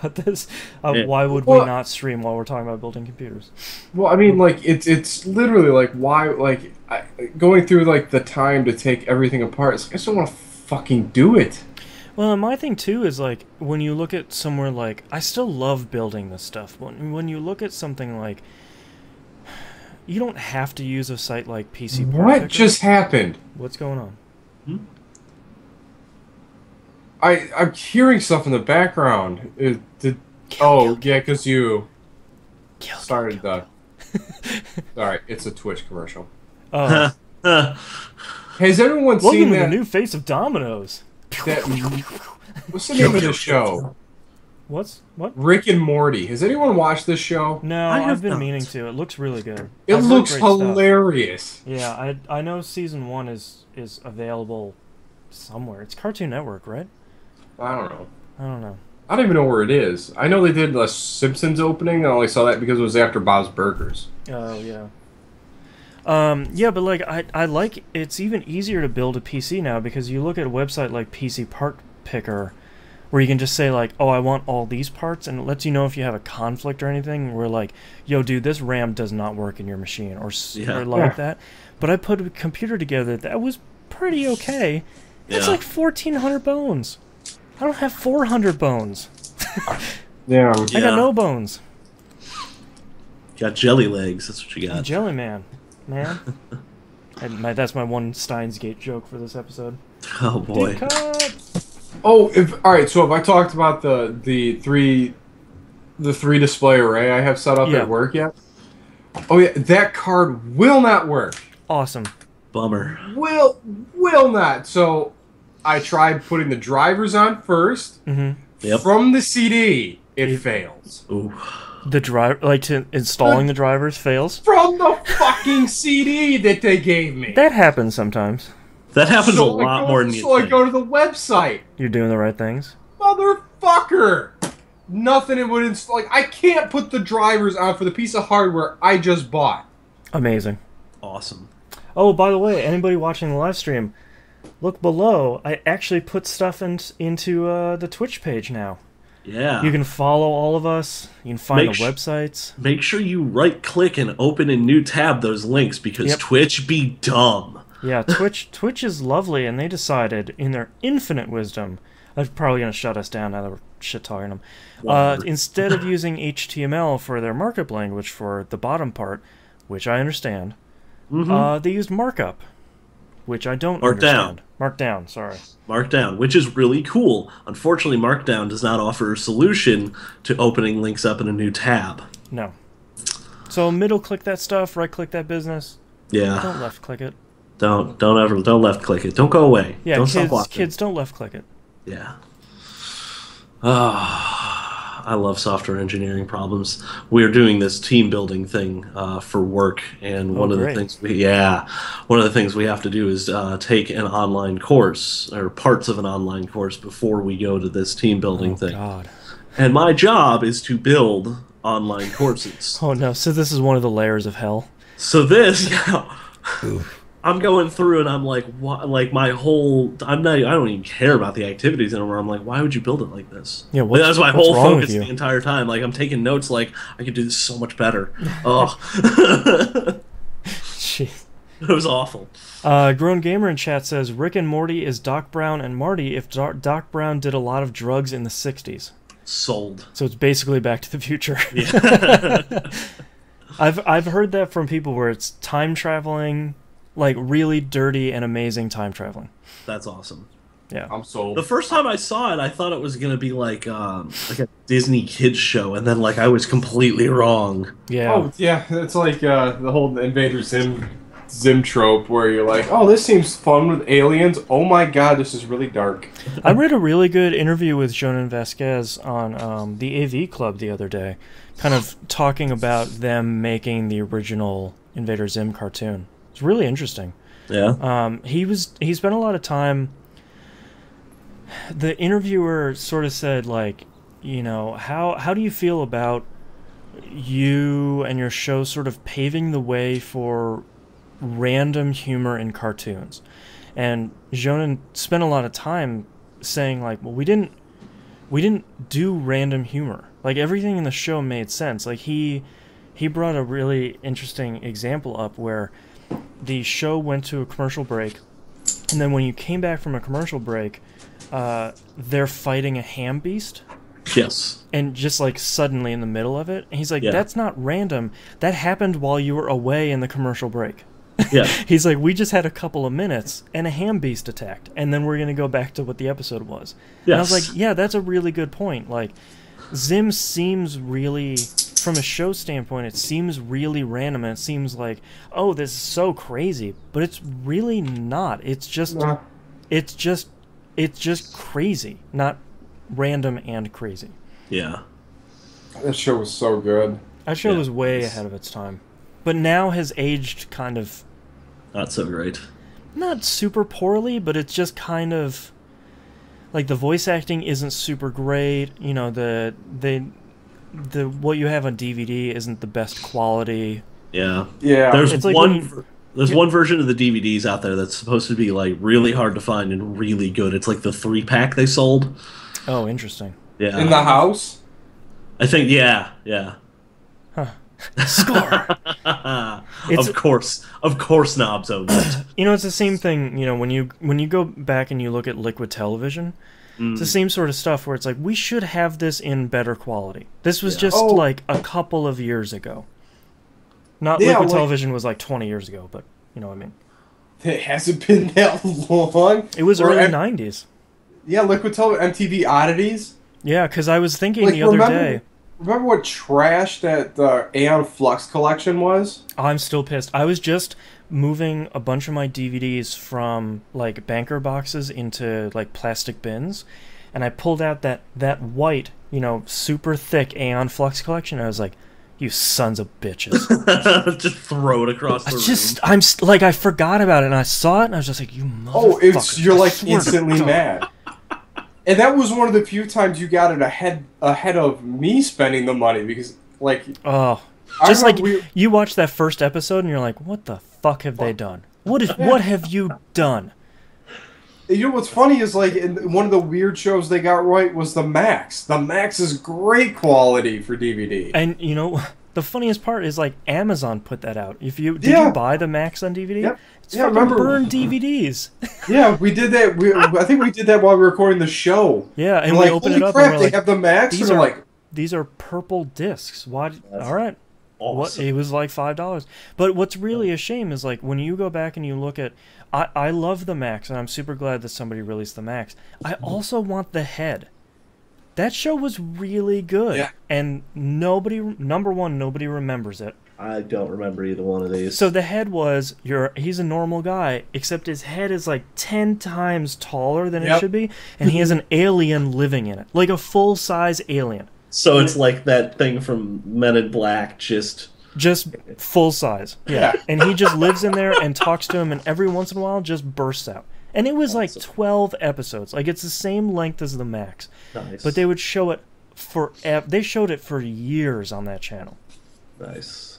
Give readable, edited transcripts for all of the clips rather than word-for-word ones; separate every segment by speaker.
Speaker 1: about this.
Speaker 2: Yeah.
Speaker 1: Why would we
Speaker 3: Well,
Speaker 1: not stream while we're talking about building computers?
Speaker 3: well, I mean, like it's literally like why like going through like the time to take everything apart. It's like, I just don't want to fucking do it.
Speaker 1: Well, and my thing too is like when you look at somewhere like I still love building this stuff. When you look at something like you don't have to use a site like PC Part
Speaker 3: What
Speaker 1: Picker.
Speaker 3: just happened?
Speaker 1: What's going on?
Speaker 2: Hmm?
Speaker 3: I'm hearing stuff in the background. Yeah, because you started the. Sorry, it's a Twitch commercial.
Speaker 1: Oh,
Speaker 3: Has everyone
Speaker 1: welcome
Speaker 3: seen
Speaker 1: to the
Speaker 3: that?
Speaker 1: new face of Domino's.
Speaker 3: that what's the name of the show?
Speaker 1: What?
Speaker 3: Rick and Morty. Has anyone watched this show?
Speaker 1: No,
Speaker 2: I have
Speaker 1: I've been
Speaker 2: not.
Speaker 1: meaning to. It looks really good.
Speaker 3: It
Speaker 1: I've heard
Speaker 3: looks
Speaker 1: great stuff.
Speaker 3: hilarious.
Speaker 1: Yeah, I know season 1 is available somewhere. It's Cartoon Network, right?
Speaker 3: I don't know.
Speaker 1: I don't know.
Speaker 3: I don't even know where it is. I know they did the Simpsons opening. I only saw that because it was after Bob's Burgers.
Speaker 1: Oh yeah. Yeah, but like I like it's even easier to build a PC now because you look at a website like PC Part Picker, where you can just say like, oh, I want all these parts, and it lets you know if you have a conflict or anything. Where like, yo, dude, this RAM does not work in your machine, or like that. But I put a computer together that was pretty okay. It's like 1,400 bones. I don't have 400 bones.
Speaker 3: Yeah.
Speaker 1: I got no bones.
Speaker 2: Got jelly legs. That's what you got.
Speaker 1: Jelly man. That's my one Steins Gate joke for this episode.
Speaker 2: Oh boy.
Speaker 1: Deep cut!
Speaker 3: Oh, all right. So if I talked about the three display array I have set up
Speaker 1: Yeah.
Speaker 3: at work yet? Oh yeah, that card will not work.
Speaker 1: Awesome.
Speaker 2: Bummer.
Speaker 3: Will not. So I tried putting the drivers on first.
Speaker 1: Mm-hmm.
Speaker 2: Yep.
Speaker 3: From the CD, it fails.
Speaker 2: Ooh.
Speaker 1: The drive, like to installing the drivers, fails.
Speaker 3: From the fucking CD that they gave me.
Speaker 1: That happens sometimes.
Speaker 2: That happens a
Speaker 3: I
Speaker 2: lot
Speaker 3: go-
Speaker 2: more than you
Speaker 3: So I
Speaker 2: think.
Speaker 3: go to the website.
Speaker 1: You're doing the right things.
Speaker 3: Motherfucker! Nothing it would install. Like, I can't put the drivers on for the piece of hardware I just bought.
Speaker 1: Amazing.
Speaker 2: Awesome.
Speaker 1: Oh, by the way, anybody watching the live stream, look below. I actually put stuff into the Twitch page now.
Speaker 2: Yeah.
Speaker 1: You can follow all of us. You can find
Speaker 2: Make
Speaker 1: the websites.
Speaker 2: Make sure you right-click and open a new tab those links because
Speaker 1: Yep.
Speaker 2: Twitch be dumb.
Speaker 1: Yeah, Twitch is lovely, and they decided, in their infinite wisdom, they're probably going to shut us down now that we're shit-talking them.
Speaker 2: Whatever.
Speaker 1: Instead of using HTML for their markup language for the bottom part, which I understand, they used markup, which I don't understand. Markdown, sorry.
Speaker 2: Markdown, which is really cool. Unfortunately, Markdown does not offer a solution to opening links up in a new tab.
Speaker 1: No. So middle-click that stuff, right-click that business.
Speaker 2: Yeah.
Speaker 1: Don't left-click it.
Speaker 2: Don't left-click it. Don't go away.
Speaker 1: Yeah,
Speaker 2: don't stop watching.
Speaker 1: kids, don't left-click it.
Speaker 2: Yeah. I love software engineering problems. We are doing this team building thing for work, and one of the things we have to do is take an online course or parts of an online course before we go to this team building thing.
Speaker 1: God.
Speaker 2: And my job is to build online courses.
Speaker 1: Oh no, so this is one of the layers of hell.
Speaker 2: So this, I'm going through and I'm like, what? Like my whole, I don't even care about the activities anymore. I'm like, why would you build it like this?
Speaker 1: Yeah,
Speaker 2: Like, that's my
Speaker 1: what's
Speaker 2: whole
Speaker 1: wrong with
Speaker 2: focus
Speaker 1: you?
Speaker 2: the entire time. Like I'm taking notes. Like I could do this so much better. Oh,
Speaker 1: Jeez.
Speaker 2: it was awful.
Speaker 1: Grown Gamer in chat says, Rick and Morty is Doc Brown and Marty if Doc Brown did a lot of drugs in the 60s.
Speaker 2: Sold.
Speaker 1: So it's basically Back to the Future.
Speaker 2: Yeah.
Speaker 1: I've heard that from people where it's time traveling, like really dirty and amazing time traveling.
Speaker 2: That's awesome.
Speaker 1: Yeah.
Speaker 3: I'm sold.
Speaker 2: The first time I saw it, I thought it was gonna be like a Disney kids show, and then like I was completely wrong.
Speaker 1: Yeah.
Speaker 3: Oh, yeah, it's like the whole Invader Zim trope where you're like, oh, this seems fun with aliens. Oh my god, this is really dark.
Speaker 1: I read a really good interview with Jonan Vasquez on the AV Club the other day, kind of talking about them making the original Invader Zim cartoon. It's really interesting.
Speaker 2: Yeah.
Speaker 1: He spent a lot of time. The interviewer sort of said, like, you know, how do you feel about you and your show sort of paving the way for random humor in cartoons? And Jonan spent a lot of time saying, like, well, we didn't we didn't do random humor. Like, everything in the show made sense. Like, he brought a really interesting example up where the show went to a commercial break, and then when you came back from a commercial break, they're fighting a ham beast.
Speaker 2: Yes.
Speaker 1: And just, like, suddenly in the middle of it. And he's like,
Speaker 2: Yeah.
Speaker 1: that's not random. That happened while you were away in the commercial break.
Speaker 2: Yeah.
Speaker 1: He's like, we just had a couple of minutes, and a ham beast attacked, and then we're going to go back to what the episode was.
Speaker 2: Yes.
Speaker 1: And I was like, yeah, that's a really good point. Like, Zim seems really, from a show standpoint, it seems really random, and it seems like, oh, this is so crazy, but it's really not. It's just crazy, not random and crazy.
Speaker 2: Yeah.
Speaker 3: That show was so good.
Speaker 1: That show was way ahead of its time, but now has aged kind of
Speaker 2: not so great.
Speaker 1: Not super poorly, but it's just kind of like the voice acting isn't super great. You know, the what you have on DVD isn't the best quality.
Speaker 2: Yeah.
Speaker 3: Yeah.
Speaker 2: There's
Speaker 1: like
Speaker 2: one version of the DVDs out there that's supposed to be like really hard to find and really good. It's like the 3-pack they sold.
Speaker 1: Oh, interesting.
Speaker 2: Yeah.
Speaker 3: In the house?
Speaker 2: I think yeah.
Speaker 1: Huh. Score.
Speaker 2: Of course, Knobs owns it.
Speaker 1: You know, it's the same thing. You know, when you go back and you look at Liquid Television, it's the same sort of stuff where it's like, we should have this in better quality. This was just like a couple of years ago. Not Liquid Television was like 20 years ago, but you know what I mean.
Speaker 3: It hasn't been that long.
Speaker 1: It was early 90s.
Speaker 3: Yeah, Liquid Television, MTV Oddities.
Speaker 1: Yeah, because I was thinking the other day.
Speaker 3: Remember what trash that the Aeon Flux collection was?
Speaker 1: I'm still pissed. I was just moving a bunch of my DVDs from like banker boxes into like plastic bins, and I pulled out that white, you know, super thick Aeon Flux collection. And I was like, you sons of bitches.
Speaker 2: Just throw it across the room.
Speaker 1: I forgot about it, and I saw it, and I was just like, you motherfucker.
Speaker 3: You're like instantly mad. And that was one of the few times you got it ahead of me spending the money, because, like...
Speaker 1: Oh. Just like, you watch that first episode, and you're like, what the fuck have they done? What have you done?
Speaker 3: You know what's funny is, like, in one of the weird shows they got right was The Max. The Max is great quality for DVD.
Speaker 1: And, you know... The funniest part is, like, Amazon put that out. Did you buy the Max on DVD?
Speaker 3: Yep.
Speaker 1: It's fucking burned DVDs.
Speaker 3: Yeah, we did that. I think we did that while we were recording the show.
Speaker 1: Yeah, and we opened it up
Speaker 3: crap,
Speaker 1: and we're like,
Speaker 3: they have the Max?
Speaker 1: These are purple discs. Why? All right.
Speaker 2: Awesome.
Speaker 1: It was like $5. But what's really a shame is, like, when you go back and you look at... I love the Max, and I'm super glad that somebody released the Max. I also want the Head. That show was really good.
Speaker 3: Yeah.
Speaker 1: And nobody remembers it.
Speaker 2: I don't remember either one of these.
Speaker 1: So the Head was, he's a normal guy, except his head is like 10 times taller than it should be, and he has an alien living in it. Like a full-size alien.
Speaker 2: So it's like that thing from Men in Black, just
Speaker 1: full size. Yeah. And he just lives in there and talks to him, and every once in a while just bursts out. And it was like 12 episodes. Like, it's the same length as the Max.
Speaker 2: Nice.
Speaker 1: But they would show it they showed it for years on that channel.
Speaker 2: Nice.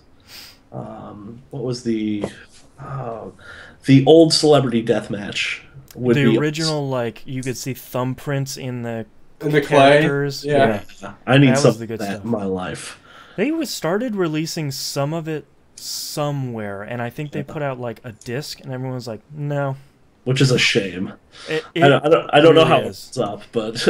Speaker 2: What was the old Celebrity Deathmatch?
Speaker 1: The original, like, you could see thumbprints in the
Speaker 3: characters.
Speaker 1: Clay? Yeah.
Speaker 2: I need something like that in my life.
Speaker 1: They started releasing some of it somewhere, and I think they put out, like, a disc, and everyone was like, no.
Speaker 2: Which is a shame.
Speaker 1: I
Speaker 2: don't know how it's up, but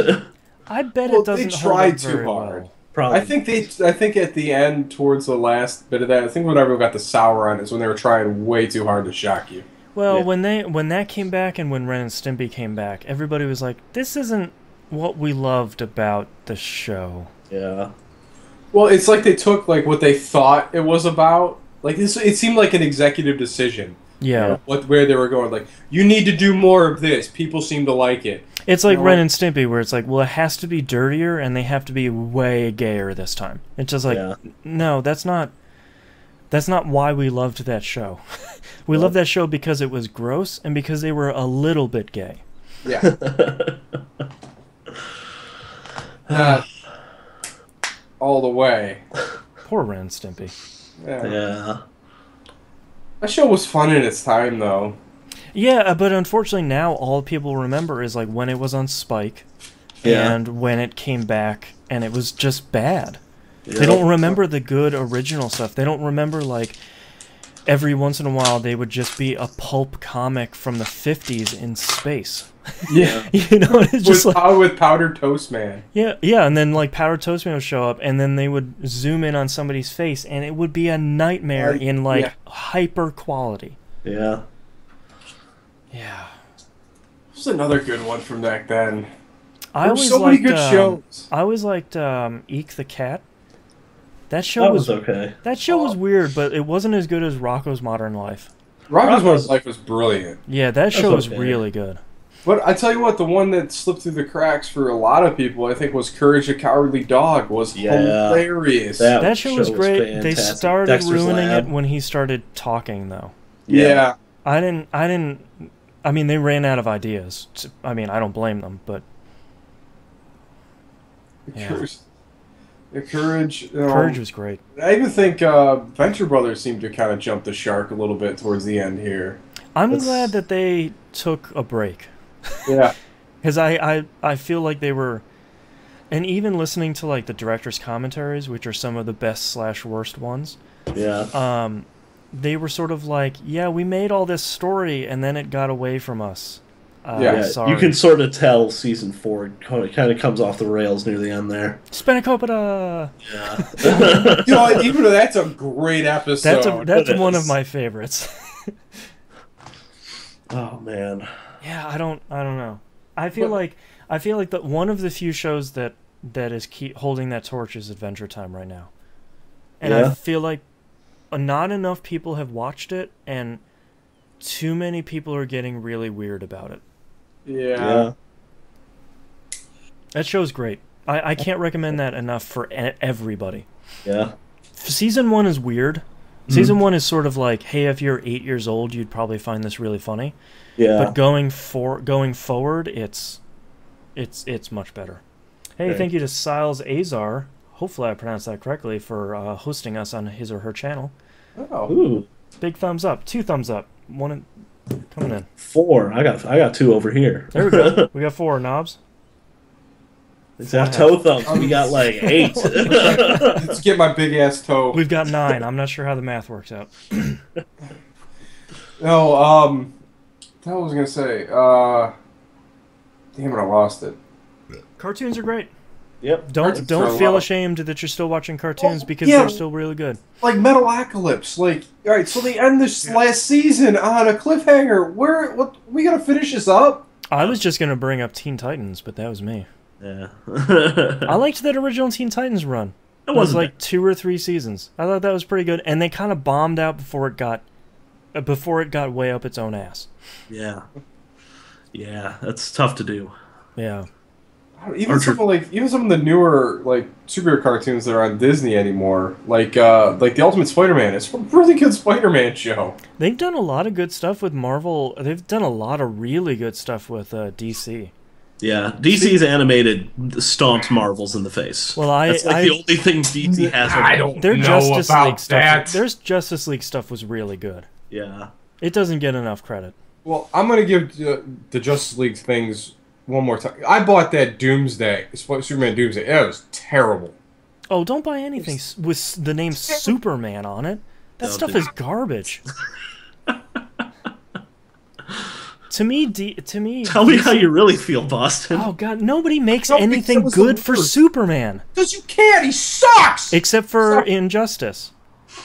Speaker 1: I bet it doesn't.
Speaker 3: They tried too hard.
Speaker 1: Well.
Speaker 2: Probably.
Speaker 3: I think at the end, towards the last bit of that, I think when everyone got the sour on is when they were trying way too hard to shock you.
Speaker 1: Well, when that came back and when Ren and Stimpy came back, everybody was like, "This isn't what we loved about the show."
Speaker 2: Yeah.
Speaker 3: Well, it's like they took like what they thought it was about. Like it seemed like an executive decision.
Speaker 1: Yeah.
Speaker 3: Where they were going, like, you need to do more of this. People seem to like it.
Speaker 1: It's like Ren and Stimpy, where it's like, well, it has to be dirtier, and they have to be way gayer this time. It's just like, no, that's not why we loved that show. We loved that show because it was gross, and because they were a little bit gay.
Speaker 3: Yeah. All the way.
Speaker 1: Poor Ren and Stimpy.
Speaker 2: Yeah.
Speaker 3: That show was fun in its time, though.
Speaker 1: Yeah, but unfortunately now all people remember is like when it was on Spike,
Speaker 2: Yeah.
Speaker 1: and when it came back, and it was just bad.
Speaker 2: Yep.
Speaker 1: They don't remember the good original stuff. They don't remember, like, every once in a while they would just be a pulp comic from the 50s in space.
Speaker 3: Yeah.
Speaker 1: You know, it's just
Speaker 3: with Powdered Toast Man.
Speaker 1: Yeah, and then, like, Powdered Toast Man would show up, and then they would zoom in on somebody's face, and it would be a nightmare in, like, hyper quality.
Speaker 2: Yeah.
Speaker 1: Yeah.
Speaker 3: This was another good one from back then.
Speaker 1: I always
Speaker 3: so
Speaker 1: liked,
Speaker 3: many good shows.
Speaker 1: I always liked Eek the Cat. That show was
Speaker 2: okay.
Speaker 1: That show was weird, but it wasn't as good as Rocko's Modern Life.
Speaker 3: Rocko's Modern Life was brilliant.
Speaker 1: Yeah, that show was really good.
Speaker 3: But I tell you what, the one that slipped through the cracks for a lot of people, I think, was Courage the Cowardly Dog. Was hilarious.
Speaker 1: That show was great.
Speaker 2: Fantastic.
Speaker 1: They started
Speaker 2: Dexter's
Speaker 1: ruining
Speaker 2: Lab.
Speaker 1: it when he started talking, though.
Speaker 3: Yeah.
Speaker 1: I mean, they ran out of ideas. I mean, I don't blame them, but
Speaker 3: Courage.
Speaker 1: Courage was great.
Speaker 3: I even think Venture Brothers seemed to kind of jump the shark a little bit towards the end here.
Speaker 1: I'm glad that they took a break.
Speaker 3: Yeah.
Speaker 1: Because I feel like they were... And even listening to, like, the director's commentaries, which are some of the best/worst ones...
Speaker 2: Yeah.
Speaker 1: They were sort of like, yeah, we made all this story, and then it got away from us. Sorry.
Speaker 2: You can sort of tell season 4 kind of comes off the rails near the end there.
Speaker 1: Spanakopita!
Speaker 2: Yeah.
Speaker 3: You know, even though that's a great episode.
Speaker 1: That's one of my favorites.
Speaker 2: Oh man.
Speaker 1: Yeah, I don't know. I feel like that one of the few shows that is holding that torch is Adventure Time right now. And I feel like not enough people have watched it, and too many people are getting really weird about it.
Speaker 3: Yeah.
Speaker 1: That show's great. I can't recommend that enough for everybody.
Speaker 2: Yeah.
Speaker 1: Season 1 is weird. Season 1 is sort of like, hey, if you're 8 years old, you'd probably find this really funny.
Speaker 2: Yeah.
Speaker 1: But going forward, it's much better. Hey, thank you to Siles Azar. Hopefully I pronounced that correctly, for hosting us on his or her channel.
Speaker 3: Oh.
Speaker 2: Ooh.
Speaker 1: Big thumbs up. 2 thumbs up. 1 coming in.
Speaker 2: 4. I got 2 over here.
Speaker 1: There we go. We got 4 knobs.
Speaker 2: It's our toe thumbs. We got like 8.
Speaker 3: Let's get my big ass toe.
Speaker 1: We've got 9. I'm not sure how the math works out.
Speaker 3: No, what the hell was I gonna say? Damn it, I lost it.
Speaker 1: Cartoons are great.
Speaker 2: Yep.
Speaker 1: Don't feel ashamed that you're still watching cartoons, because they're still really good.
Speaker 3: Like Metalocalypse. Like, all right, so they end this last season on a cliffhanger. What? We gotta finish this up.
Speaker 1: I was just gonna bring up Teen Titans, but that was me.
Speaker 2: Yeah.
Speaker 1: I liked that original Teen Titans run. It was like 2 or 3 seasons. I thought that was pretty good, and they kind of bombed out before it got way up its own ass.
Speaker 2: Yeah. Yeah, that's tough to do.
Speaker 1: Yeah.
Speaker 3: Even some of the newer like superhero cartoons that are on Disney anymore, like the Ultimate Spider-Man. It's a really good Spider-Man show.
Speaker 1: They've done a lot of good stuff with Marvel. They've done a lot of really good stuff with DC.
Speaker 2: Yeah, DC's animated stomps Marvels in the face.
Speaker 1: Well,
Speaker 2: that's like the only thing DC has.
Speaker 3: I don't
Speaker 1: their
Speaker 3: know
Speaker 1: Justice
Speaker 3: about
Speaker 1: League
Speaker 3: that.
Speaker 1: stuff. Their Justice League stuff was really good.
Speaker 2: Yeah,
Speaker 1: it doesn't get enough credit.
Speaker 3: Well, I'm gonna give the Justice League things one more time. I bought that Doomsday, Superman Doomsday. It was terrible.
Speaker 1: Oh, don't buy anything with the name Superman on it. That stuff is garbage. To me,
Speaker 2: Tell me how you really feel, Boston.
Speaker 1: Oh God, nobody makes anything good for Superman.
Speaker 3: Because you can't. He sucks.
Speaker 1: Except for Injustice,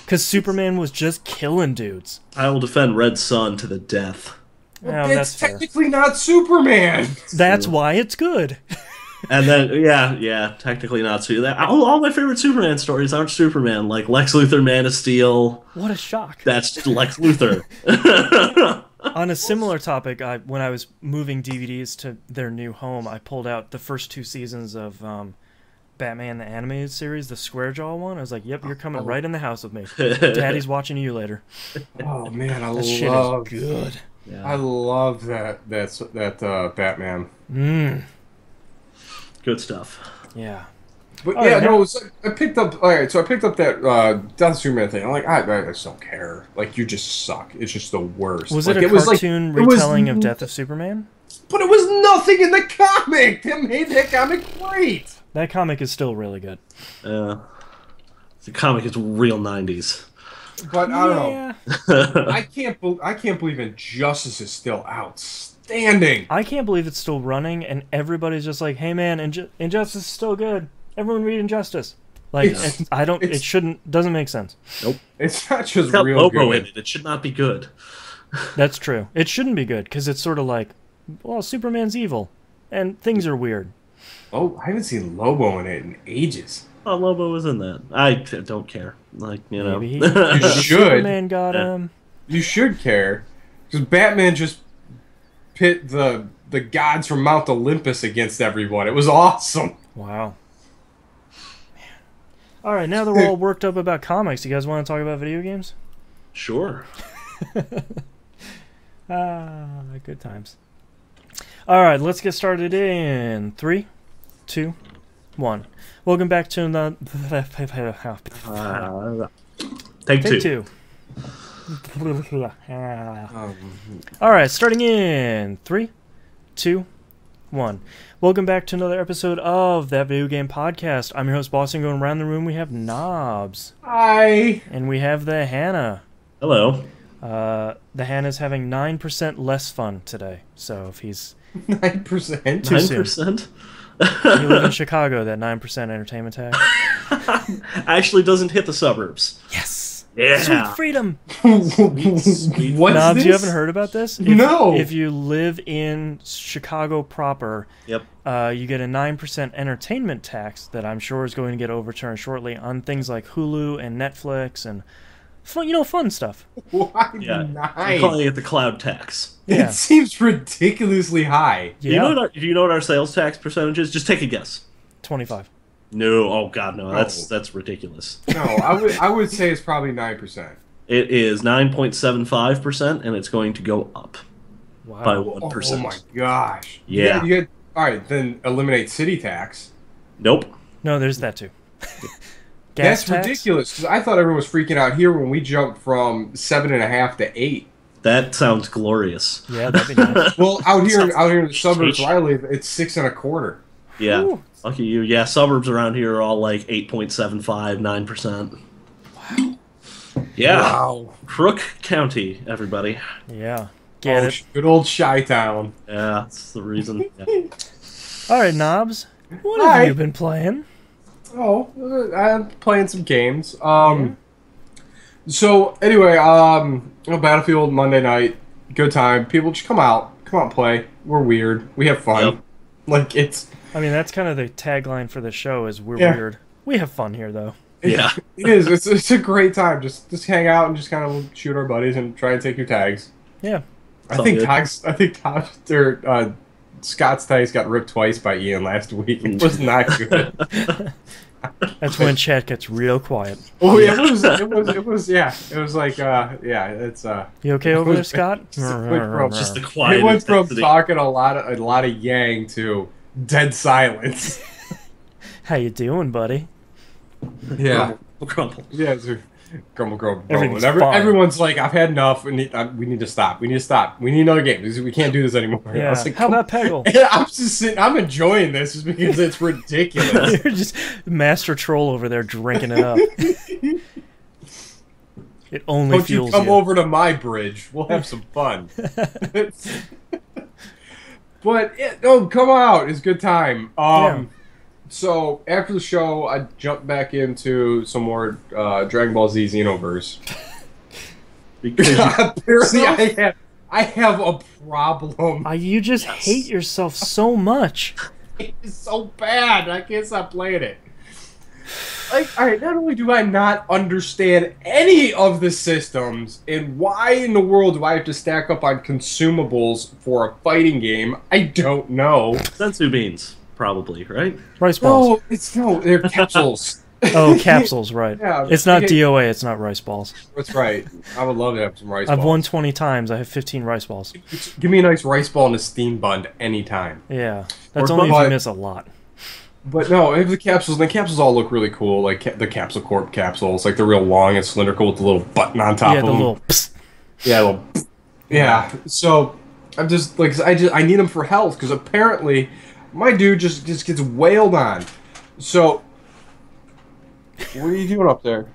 Speaker 1: because Superman was just killing dudes.
Speaker 2: I will defend Red Sun to the death.
Speaker 3: Well, that's technically not Superman.
Speaker 1: That's why it's good.
Speaker 2: And then, yeah, technically not Superman. All my favorite Superman stories aren't Superman, like Lex Luthor, Man of Steel.
Speaker 1: What a shock.
Speaker 2: That's Lex Luthor.
Speaker 1: On a similar topic, when I was moving DVDs to their new home, I pulled out the first 2 seasons of Batman the Animated Series, the Square Jaw one. I was like, yep, you're coming right in the house with me. Daddy's watching you later.
Speaker 3: Oh, man,
Speaker 1: that shit is good.
Speaker 3: Yeah. I love that Batman.
Speaker 1: Mm.
Speaker 2: Good stuff.
Speaker 1: Yeah.
Speaker 3: But yeah, no, it's like, I picked up. All right, so I picked up that Death of Superman thing. I'm like, I just don't care. Like, you just suck. It's just the worst.
Speaker 1: Was
Speaker 3: like,
Speaker 1: it a cartoon retelling of Death of Superman?
Speaker 3: But it was nothing in the comic that made that comic great.
Speaker 1: That comic is still really good.
Speaker 2: The comic is real 90s.
Speaker 3: But I don't know. I can't believe Injustice is still outstanding.
Speaker 1: I can't believe it's still running, and everybody's just like, "Hey, man, Injustice is still good. Everyone read Injustice." Like, doesn't make sense.
Speaker 2: Nope.
Speaker 3: It's not just
Speaker 2: it's got
Speaker 3: real
Speaker 2: Lobo
Speaker 3: good.
Speaker 2: in it. It should not be good.
Speaker 1: That's true. It shouldn't be good because it's sort of like, well, Superman's evil, and things are weird.
Speaker 3: Oh, I haven't seen Lobo in it in ages.
Speaker 2: Oh, Lobo was in that. I don't care. Like, you know.
Speaker 1: Maybe
Speaker 3: you should.
Speaker 1: Superman got him.
Speaker 3: You should care. Because Batman just pit the gods from Mount Olympus against everyone. It was awesome.
Speaker 1: Wow. Man. All right, now that we're all worked up about comics, you guys want to talk about video games?
Speaker 2: Sure.
Speaker 1: Good times. All right, let's get started in 3, 2, 1. Welcome back to the
Speaker 2: Take two.
Speaker 1: All right, starting in 3, 2, 1. Welcome back to another episode of That Video Game Podcast. I'm your host, Boston. Going around the room, we have Knobs.
Speaker 3: Hi.
Speaker 1: And we have the Hannah.
Speaker 2: Hello.
Speaker 1: The Hannah's having 9% less fun today. So if he's
Speaker 3: 9%,
Speaker 2: 9%.
Speaker 1: You live in Chicago, that 9% entertainment tag.
Speaker 2: Actually doesn't hit the suburbs.
Speaker 1: Yes.
Speaker 2: Yeah.
Speaker 1: Sweet freedom.
Speaker 3: Sweet. What's
Speaker 1: Knobs,
Speaker 3: this?
Speaker 1: you haven't heard about this?
Speaker 3: No.
Speaker 1: If you live in Chicago proper,
Speaker 2: Yep.
Speaker 1: You get a 9% entertainment tax that I'm sure is going to get overturned shortly on things like Hulu and Netflix and fun stuff.
Speaker 3: Why
Speaker 2: Yeah.
Speaker 3: 9?
Speaker 2: I'm calling it the cloud tax.
Speaker 1: Yeah.
Speaker 3: It seems ridiculously high.
Speaker 1: Yeah.
Speaker 2: Do you know what our sales tax percentage is? Just take a guess.
Speaker 1: 25.
Speaker 2: No, oh god, no.
Speaker 3: No.
Speaker 2: That's ridiculous.
Speaker 3: No, I would say it's probably 9%.
Speaker 2: It is 9.75%, and it's going to go up
Speaker 1: Wow.
Speaker 2: by 1%.
Speaker 3: Oh my gosh.
Speaker 2: Yeah.
Speaker 3: You get, all right, then eliminate city tax.
Speaker 2: Nope.
Speaker 1: No, there's that too.
Speaker 3: That's
Speaker 1: tax?
Speaker 3: ridiculous, because I thought everyone was freaking out here when we jumped from 7.5 to 8.
Speaker 2: That sounds glorious.
Speaker 1: Yeah, that'd be nice.
Speaker 3: Well, out here in the suburbs where I live, it's 6.25.
Speaker 2: Yeah.
Speaker 1: Ooh.
Speaker 2: Lucky you. Yeah, suburbs around here are all like 8.75, 9%.
Speaker 1: Wow.
Speaker 2: Yeah.
Speaker 3: Wow.
Speaker 2: Crook County, everybody.
Speaker 1: Yeah. Get it.
Speaker 3: Good old Chi-Town.
Speaker 2: Yeah, that's the reason. Yeah.
Speaker 1: All right, Knobs. What
Speaker 3: Hi.
Speaker 1: have you been playing?
Speaker 3: Oh, I'm playing some games. So anyway, Battlefield Monday night, good time. People just come out and play. We're weird. We have fun.
Speaker 2: Yep.
Speaker 3: Like it's.
Speaker 1: I mean, that's kind of the tagline for the show is we're
Speaker 3: Yeah.
Speaker 1: weird. We have fun here, though.
Speaker 2: Yeah.
Speaker 3: It is. It's a great time. Just hang out and just kind of shoot our buddies and try and take your tags.
Speaker 1: Yeah.
Speaker 2: It's all good.
Speaker 3: Scott's tags got ripped twice by Ian last week. It was not good.
Speaker 1: That's when chat gets real quiet.
Speaker 3: Oh yeah, it was like it's
Speaker 1: You okay over there, Scott?
Speaker 2: Just the quiet.
Speaker 3: it went from
Speaker 2: intensity.
Speaker 3: talking a lot of yang to dead silence.
Speaker 1: How you doing, buddy?
Speaker 3: Yeah.
Speaker 2: Crumple.
Speaker 3: Yeah, it's a grumble.
Speaker 1: Everything's
Speaker 3: And
Speaker 1: fine.
Speaker 3: everyone's like, I've had enough. We need to stop. We need to stop. We need another game. We can't do this anymore. I
Speaker 1: Yeah.
Speaker 3: was like,
Speaker 1: How about Peggle?
Speaker 3: And I'm just sitting. I'm enjoying this just because it's ridiculous.
Speaker 1: You're just master troll over there drinking it up. It only
Speaker 3: Don't you
Speaker 1: fuels
Speaker 3: come
Speaker 1: you.
Speaker 3: over to my bridge? We'll have some fun. But come out. It's a good time.
Speaker 1: Yeah.
Speaker 3: So after the show, I jumped back into some more Dragon Ball Z Xenoverse.
Speaker 2: Because
Speaker 3: Apparently, I have a problem.
Speaker 1: You just hate yourself so much.
Speaker 3: It's so bad. I can't stop playing it. Like, all right, not only do I not understand any of the systems, and why in the world do I have to stack up on consumables for a fighting game? I don't know.
Speaker 2: sensu beans, probably, right?
Speaker 1: Rice balls.
Speaker 3: They're capsules.
Speaker 1: Oh, capsules, right.
Speaker 3: Yeah,
Speaker 1: It's not
Speaker 3: okay.
Speaker 1: DOA, it's not rice balls.
Speaker 3: That's right. I would love to have some rice
Speaker 1: I've
Speaker 3: balls.
Speaker 1: won 20 times, I have 15 rice balls.
Speaker 3: Give me a nice rice ball and a steam bun anytime.
Speaker 1: Yeah. That's
Speaker 2: Or
Speaker 1: only if
Speaker 3: but-
Speaker 1: you miss a lot.
Speaker 3: But no, I have the capsules. And the capsules all look really cool, like the Capsule Corp capsules. Like they're real long and cylindrical with the little button on top
Speaker 1: Yeah,
Speaker 3: of
Speaker 1: the
Speaker 3: them.
Speaker 1: little. Psst.
Speaker 3: Yeah, little. Yeah. So I'm just like I need them for health because apparently my dude just gets wailed on. So what are you doing up there?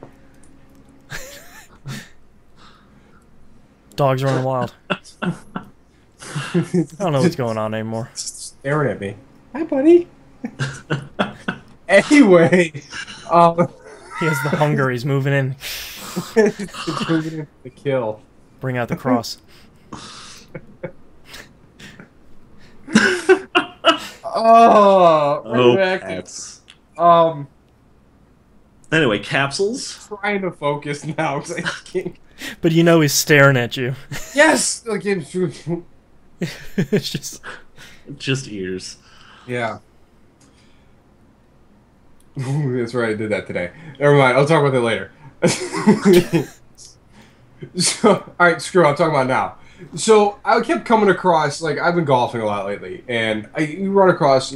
Speaker 1: Dogs running wild. I don't know what's going on anymore.
Speaker 3: Staring at me. Hi, buddy. Anyway,
Speaker 1: He has the hunger. He's moving in.
Speaker 3: it's moving in for the kill.
Speaker 1: Bring out the cross.
Speaker 3: Oh,
Speaker 2: Oh,
Speaker 3: back.
Speaker 2: cats.
Speaker 3: Um,
Speaker 2: Anyway, capsules.
Speaker 3: trying to focus now because I can't.
Speaker 1: But you know he's staring at you.
Speaker 3: Yes, like
Speaker 1: It's just.
Speaker 2: Just ears.
Speaker 3: yeah. Ooh, that's right. I did that today. Never mind. I'll talk about that later. So, all right, screw it. I'm talking about now. So I kept coming across, like, I've been golfing a lot lately, and you run across,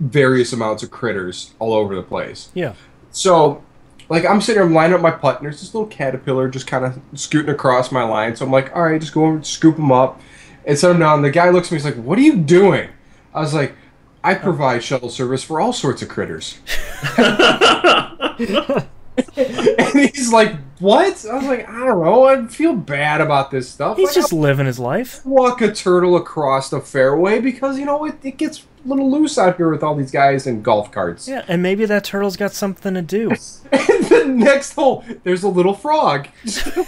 Speaker 3: various amounts of critters all over the place.
Speaker 1: Yeah.
Speaker 3: So, like, I'm sitting there lining up my putt, and there's this little caterpillar just kind of scooting across my line. So I'm like, all right, just go over and scoop him up and set him down. And the guy looks at me, he's like, what are you doing? I was like, I provide shuttle service for all sorts of critters. And he's like, what? I was like, I don't know. I feel bad about this stuff.
Speaker 1: He's
Speaker 3: Like,
Speaker 1: just living his life.
Speaker 3: I'll walk a turtle across the fairway because, it gets a little loose out here with all these guys in golf carts.
Speaker 1: Yeah, and maybe that turtle's got something to do.
Speaker 3: And the next hole, there's a little frog.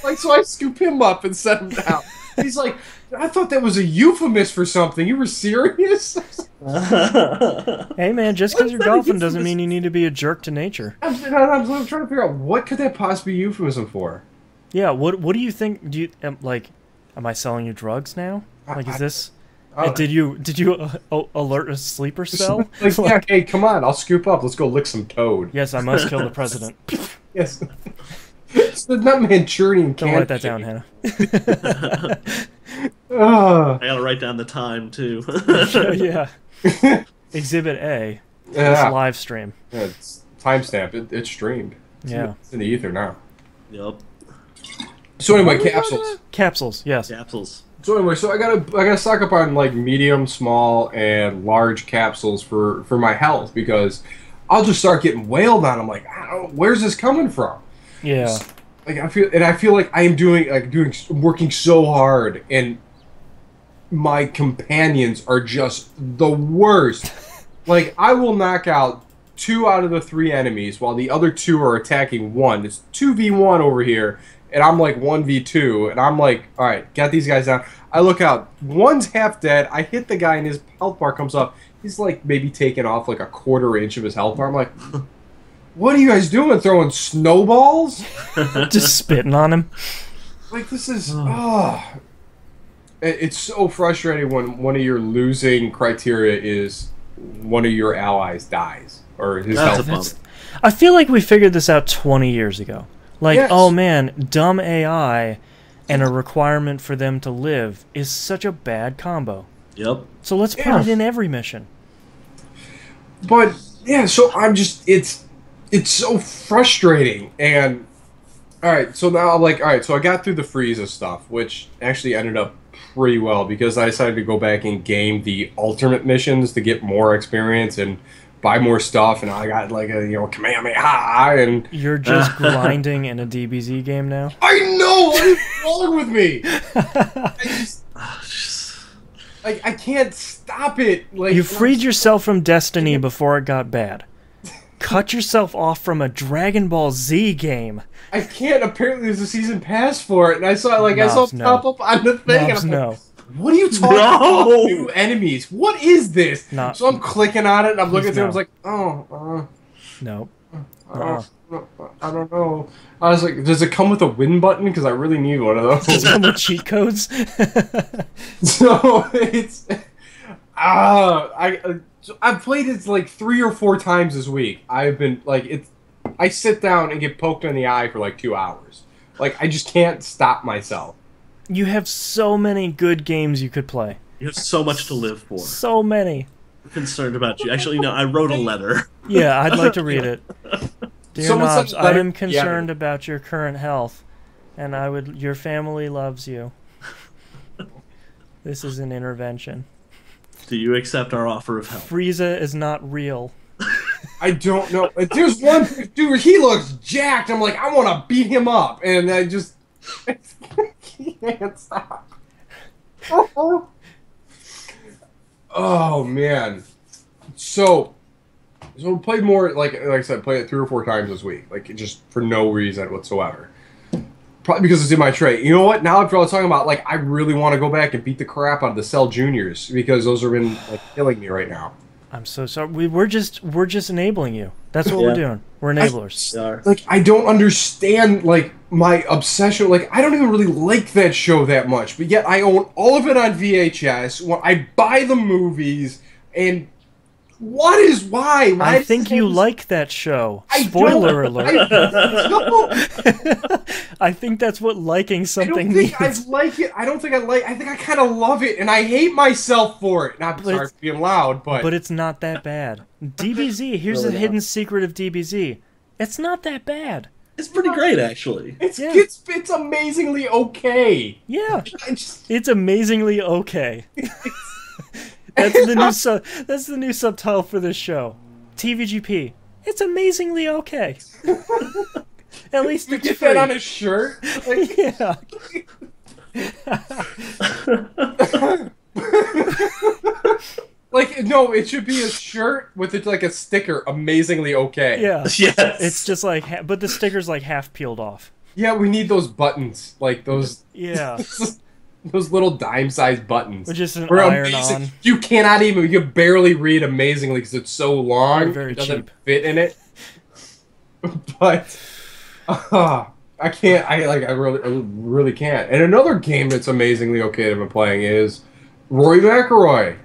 Speaker 3: Like, so I scoop him up and set him down. He's like, I thought that was a euphemism for something. You were serious?
Speaker 1: Hey man, just because you're
Speaker 3: What's that
Speaker 1: golfing
Speaker 3: euphemism?
Speaker 1: doesn't mean you need to be a jerk to nature.
Speaker 3: I'm trying to figure out what could that possibly be euphemism for.
Speaker 1: Yeah, what do you think? Do you am I selling you drugs now? Like, is this? Did you alert a sleeper cell?
Speaker 3: Like, yeah, hey, come on, I'll scoop up. Let's go lick some toad.
Speaker 1: Yes, I must kill the president.
Speaker 3: Yes. It's not Manchurian
Speaker 1: Don't
Speaker 3: candy.
Speaker 1: write that down, Hannah.
Speaker 3: Ugh.
Speaker 2: I gotta write down the time too.
Speaker 1: Yeah. Exhibit A.
Speaker 3: Yeah.
Speaker 1: It's live stream.
Speaker 3: Yeah, it's timestamped. It's streamed.
Speaker 1: Yeah.
Speaker 3: It's in the ether now.
Speaker 2: Yep.
Speaker 3: So anyway, capsules.
Speaker 1: Capsules, yes.
Speaker 2: Capsules.
Speaker 3: So anyway, so I gotta stock up on like medium, small, and large capsules for my health because I'll just start getting wailed on. I'm like, where's this coming from?
Speaker 1: Yeah.
Speaker 3: Like I feel like I am working so hard, and my companions are just the worst. Like I will knock out 2 out of the 3 enemies while the other 2 are attacking 1. It's 2v1 over here, and I'm like 1v2, and I'm like, all right, got these guys down. I look out, one's half dead. I hit the guy, and his health bar comes up. He's like maybe taking off like a 1/4 inch of his health bar. I'm like, what are you guys doing? Throwing snowballs?
Speaker 1: Just spitting on him.
Speaker 3: Like this is it's so frustrating when one of your losing criteria is one of your allies dies or his
Speaker 2: That's
Speaker 3: health.
Speaker 2: a bummer.
Speaker 1: I feel like we figured this out 20 years ago. Like,
Speaker 3: Yes.
Speaker 1: oh man, dumb AI and a requirement for them to live is such a bad combo.
Speaker 2: Yep.
Speaker 1: So let's put
Speaker 3: Yeah.
Speaker 1: it in every mission.
Speaker 3: But yeah, so I'm just it's so frustrating. And all right, so now I'm like, all right, so I got through the Frieza stuff, which actually ended up pretty well because I decided to go back and game the alternate missions to get more experience and buy more stuff, and I got like a Kamehameha, and
Speaker 1: You're just grinding in a DBZ game now?
Speaker 3: I know what is wrong with me. I just I can't stop it. Like
Speaker 1: You freed yourself from Destiny before it got bad. Cut yourself off from a Dragon Ball Z game.
Speaker 3: I can't. Apparently, there's a season pass for it, and I saw it
Speaker 1: Nobs,
Speaker 3: it
Speaker 1: no.
Speaker 3: pop up on the thing.
Speaker 1: Nobs,
Speaker 3: and I'm
Speaker 1: no.
Speaker 3: like, what are you talking about? New enemies? What is this?
Speaker 1: Not-
Speaker 3: So I'm clicking on it, and I'm looking
Speaker 1: Please
Speaker 3: through.
Speaker 1: no.
Speaker 3: I was like, oh,
Speaker 1: No.
Speaker 3: I don't know. I was like, does it come with a win button? Because I really need one of those.
Speaker 1: Does it come with cheat codes?
Speaker 3: So it's I've played it like 3 or 4 times this week. I've been like I sit down and get poked in the eye for like 2 hours. Like I just can't stop myself.
Speaker 1: You have so many good games you could play.
Speaker 2: You have so much to live for.
Speaker 1: So many.
Speaker 2: concerned about you. Actually, no, I wrote a letter.
Speaker 1: Yeah, I'd like to read it. Dear
Speaker 3: Someone sent
Speaker 1: Knobs,
Speaker 3: a
Speaker 1: I
Speaker 3: letter-
Speaker 1: am concerned about your current health, and your family loves you. This is an intervention.
Speaker 2: Do you accept our offer of help?
Speaker 1: Frieza is not real.
Speaker 3: I don't know. There's one dude. He looks jacked. I'm like, I want to beat him up, and I just can't stop. Oh man. So we played more. Like I said, played it 3 or 4 times this week. Like just for no reason whatsoever. Probably because it's in my tray. You know what? Now after I was talking about, like, I really want to go back and beat the crap out of the Cell Juniors because those have been like killing me right now.
Speaker 1: I'm so sorry. We're just enabling you. That's what we're doing. We're enablers.
Speaker 3: I don't understand like my obsession. Like I don't even really like that show that much, but yet I own all of it on VHS. When I buy the movies, and why?
Speaker 1: I think you like that show. Spoiler alert. I think that's what liking something means.
Speaker 3: I like it. I don't think I like. I think I kind of love it, and I hate myself for it. Not sorry for being loud, but
Speaker 1: it's not that bad. DBZ. Here's the hidden secret of DBZ. It's not that bad.
Speaker 2: It's pretty great, actually.
Speaker 3: It's amazingly okay.
Speaker 1: Yeah, it's amazingly okay. That's the new subtitle for this show. TVGP. It's amazingly okay. At least
Speaker 3: you
Speaker 1: it's
Speaker 3: get
Speaker 1: free.
Speaker 3: that on a shirt. Like,
Speaker 1: yeah.
Speaker 3: Like no, it should be a shirt with it like a sticker. Amazingly okay.
Speaker 1: Yeah.
Speaker 2: Yes.
Speaker 1: It's just like, but the sticker's like half peeled off.
Speaker 3: Yeah, we need those buttons, like those.
Speaker 1: Yeah.
Speaker 3: Those little dime-sized buttons.
Speaker 1: With just an iron on.
Speaker 3: You cannot even. You can barely read amazingly because it's so long.
Speaker 1: They're very
Speaker 3: it doesn't
Speaker 1: cheap.
Speaker 3: fit in it. But I can't. I really can't. And another game that's amazingly okay that I've been playing is Rory McIlroy.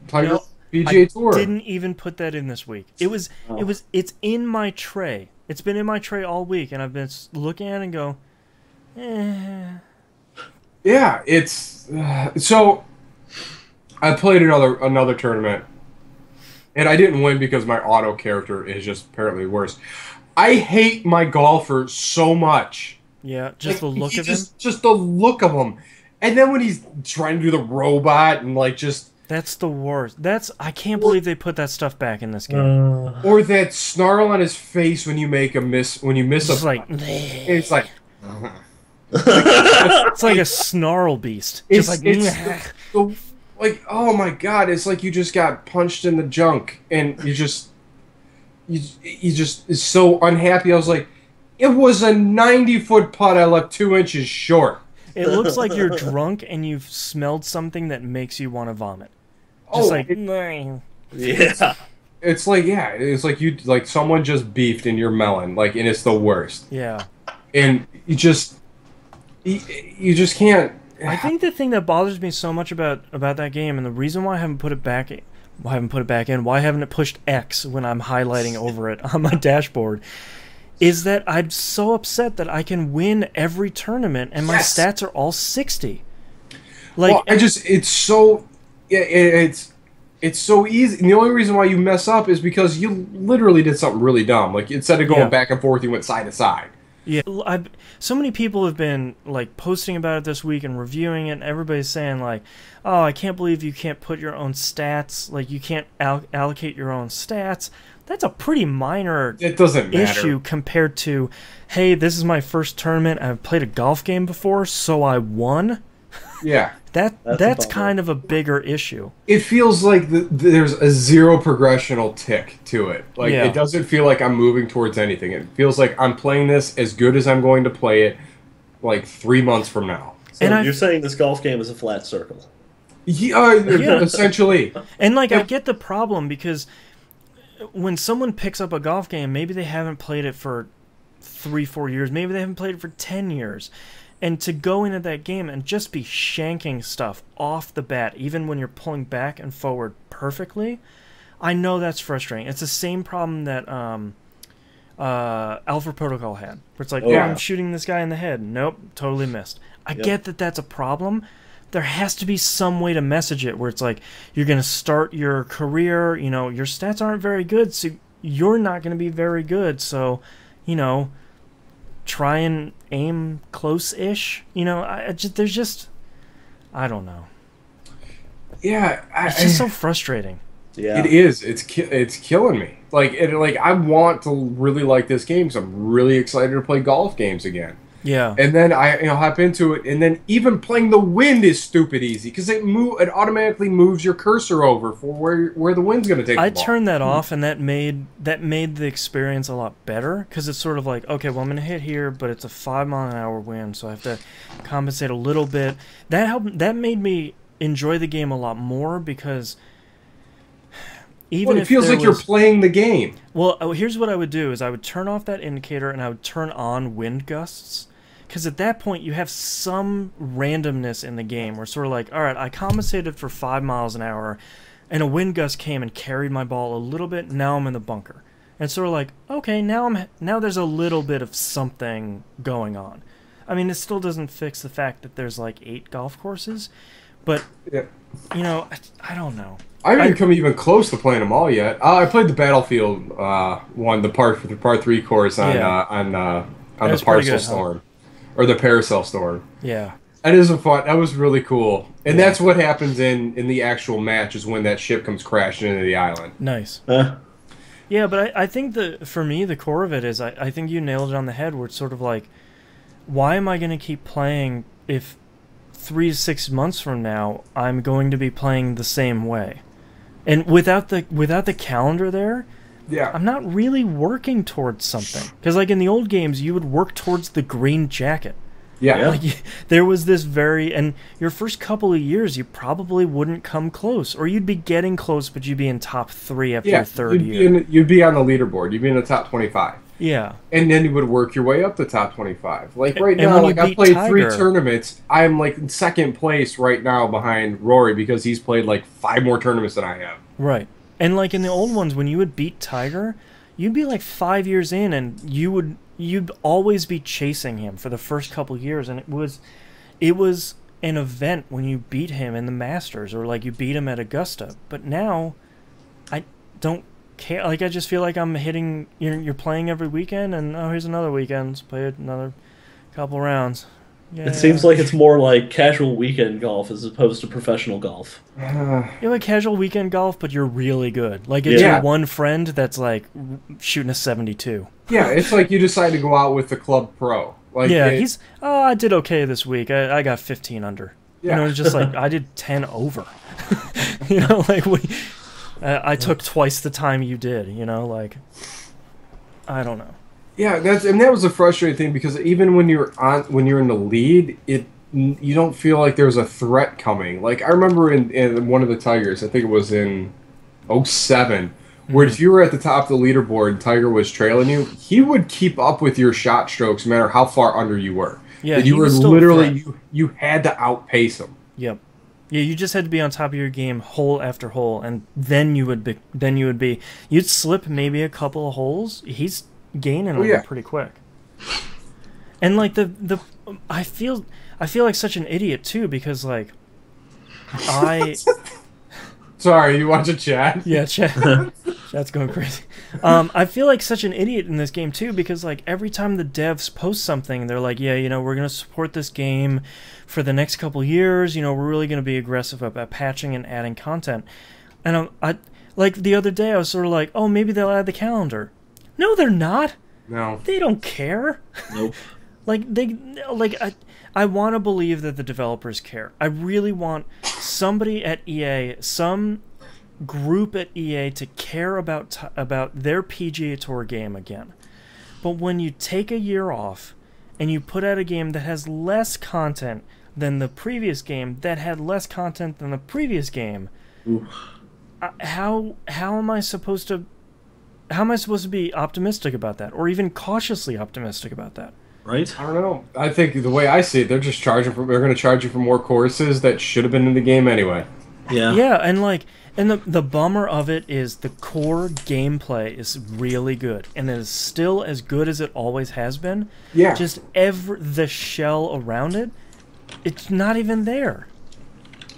Speaker 3: PGA Tour.
Speaker 1: I didn't even put that in this week. It's in my tray. It's been in my tray all week, and I've been looking at it and go,
Speaker 3: Yeah, it's so. I played another tournament, and I didn't win because my auto character is just apparently worse. I hate my golfer so much.
Speaker 1: Yeah, just the look of him.
Speaker 3: Just the look of him, and then when he's trying to do the robot and like just.
Speaker 1: That's the worst. I can't believe they put that stuff back in this game.
Speaker 3: Or that snarl on his face when you miss
Speaker 1: It's
Speaker 3: a.
Speaker 1: like.
Speaker 3: It's like.
Speaker 1: It's like a snarl beast. Just
Speaker 3: like oh my god! It's like you just got punched in the junk, and you just is so unhappy. I was like, it was a 90-foot putt. I left 2 inches short.
Speaker 1: It looks like you're drunk and you've smelled something that makes you want to vomit. Just
Speaker 2: yeah.
Speaker 3: It's like you like someone just beefed in your melon, like, and it's the worst.
Speaker 1: Yeah.
Speaker 3: And you just can't.
Speaker 1: I think the thing that bothers me so much about that game, and the reason why I haven't put it back in, why haven't it pushed X when I'm highlighting over it on my dashboard, is that I'm so upset that I can win every tournament and my stats are all 60. Like, well,
Speaker 3: it's so easy. And the only reason why you mess up is because you literally did something really dumb. Like, instead of going back and forth, you went side to side.
Speaker 1: Yeah, so many people have been like posting about it this week and reviewing it, and everybody's saying like, "Oh, I can't believe you can't put your own stats. Like, you can't allocate your own stats." That's a pretty minor issue compared to, "Hey, this is my first tournament. I've played a golf game before, so I won."
Speaker 3: Yeah.
Speaker 1: That's kind of a bigger issue.
Speaker 3: It feels like there's a zero progressional tick to it. Like, it doesn't feel like I'm moving towards anything. It feels like I'm playing this as good as I'm going to play it, like 3 months from now.
Speaker 2: So you're saying this golf game is a flat circle?
Speaker 3: Yeah, essentially.
Speaker 1: And like, I get the problem because when someone picks up a golf game, maybe they haven't played it for 3-4 years. Maybe they haven't played it for 10 years. And to go into that game and just be shanking stuff off the bat, even when you're pulling back and forward perfectly, I know that's frustrating. It's the same problem that Alpha Protocol had. Where it's like, I'm shooting this guy in the head. Nope, totally missed. I get that that's a problem, there has to be some way to message it where it's like, you're going to start your career, you know, your stats aren't very good, so you're not going to be very good, so, you know, try and aim close-ish. You know, there's just, I don't know.
Speaker 3: Yeah,
Speaker 1: it's just so frustrating.
Speaker 3: Yeah, it is. It's killing me. Like, I want to really like this game, so I'm really excited to play golf games again.
Speaker 1: Yeah.
Speaker 3: And then I hop into it, and then even playing the wind is stupid easy because it automatically moves your cursor over for where the wind's going to take.
Speaker 1: I turned that off, and that made the experience a lot better because it's sort of like, okay, well, I'm going to hit here, but it's a 5-mile-an-hour wind, so I have to compensate a little bit. That made me enjoy the game a lot more because even
Speaker 3: it feels like you're playing the game.
Speaker 1: Well, here's what I would do: is I would turn off that indicator and I would turn on wind gusts. Because at that point, you have some randomness in the game. Where it's sort of like, all right, I compensated for 5 miles an hour, and a wind gust came and carried my ball a little bit. Now I'm in the bunker. And it's sort of like, okay, now there's a little bit of something going on. I mean, it still doesn't fix the fact that there's like 8 golf courses, but you know, I don't know.
Speaker 3: I haven't come even close to playing them all yet. I played the Battlefield one, the par 3 course on the Parcel Storm. Or the Paracel Storm.
Speaker 1: Yeah.
Speaker 3: That is fun. That was really cool. And that's what happens in the actual match is when that ship comes crashing into the island.
Speaker 1: Nice. Yeah, but I think for me, the core of it is, I think you nailed it on the head where it's sort of like, why am I going to keep playing if 3 to 6 months from now, I'm going to be playing the same way? And without the calendar there, I'm not really working towards something. Because like in the old games, you would work towards the green jacket.
Speaker 3: Yeah.
Speaker 1: Like, there was this and your first couple of years, you probably wouldn't come close. Or you'd be getting close, but you'd be in top 3 after your third year.
Speaker 3: You'd be on the leaderboard. You'd be in the top 25.
Speaker 1: Yeah.
Speaker 3: And then you would work your way up to top 25. Like right now, like I played Tiger, 3 tournaments. I'm like in second place right now behind Rory because he's played like 5 more tournaments than I have.
Speaker 1: Right. And like in the old ones, when you would beat Tiger, you'd be like 5 years in, and you'd always be chasing him for the first couple years, and it was an event when you beat him in the Masters or like you beat him at Augusta. But now, I don't care. Like I just feel like I'm hitting. You're playing every weekend, and oh, here's another weekend. Let's play another couple rounds. Yeah.
Speaker 2: It seems like it's more like casual weekend golf as opposed to professional golf.
Speaker 1: You're like casual weekend golf, but you're really good. Like it's your one friend that's like shooting a 72.
Speaker 3: Yeah, it's like you decide to go out with the club pro. Like
Speaker 1: I did okay this week. I got 15 under. Yeah. You know, it's just like I did 10 over. You know, like I took twice the time you did. You know, like I don't know.
Speaker 3: Yeah, that was a frustrating thing because even when you're in the lead, you don't feel like there's a threat coming. Like I remember in one of the Tigers, I think it was in 07, where if you were at the top of the leaderboard and Tiger was trailing you, he would keep up with your shot strokes no matter how far under you were. Yeah, you were literally you had to outpace him.
Speaker 1: Yep. Yeah, you just had to be on top of your game hole after hole, and then you'd slip maybe a couple of holes. He's gaining on it pretty quick. And like I feel like such an idiot too because like
Speaker 3: Sorry, you watch a chat?
Speaker 1: Yeah, chat's going crazy. I feel like such an idiot in this game too because like every time the devs post something, they're like, yeah, you know, we're gonna support this game for the next couple years. You know, we're really gonna be aggressive about patching and adding content. And I like the other day, I was sort of like, oh, maybe they'll add the calendar. No, they're not.
Speaker 3: No.
Speaker 1: They don't care.
Speaker 2: Nope.
Speaker 1: I want to believe that the developers care. I really want somebody at EA, some group at EA to care about their PGA Tour game again. But when you take a year off and you put out a game that has less content than the previous game that had less content than the previous game, how am I supposed to be optimistic about that, or even cautiously optimistic about that?
Speaker 2: Right?
Speaker 3: I don't know. I think the way I see it, they're just they're going to charge you for more courses that should have been in the game anyway.
Speaker 1: Yeah. Yeah, and the bummer of it is the core gameplay is really good, and it is still as good as it always has been.
Speaker 3: Yeah.
Speaker 1: Just the shell around it, it's not even there.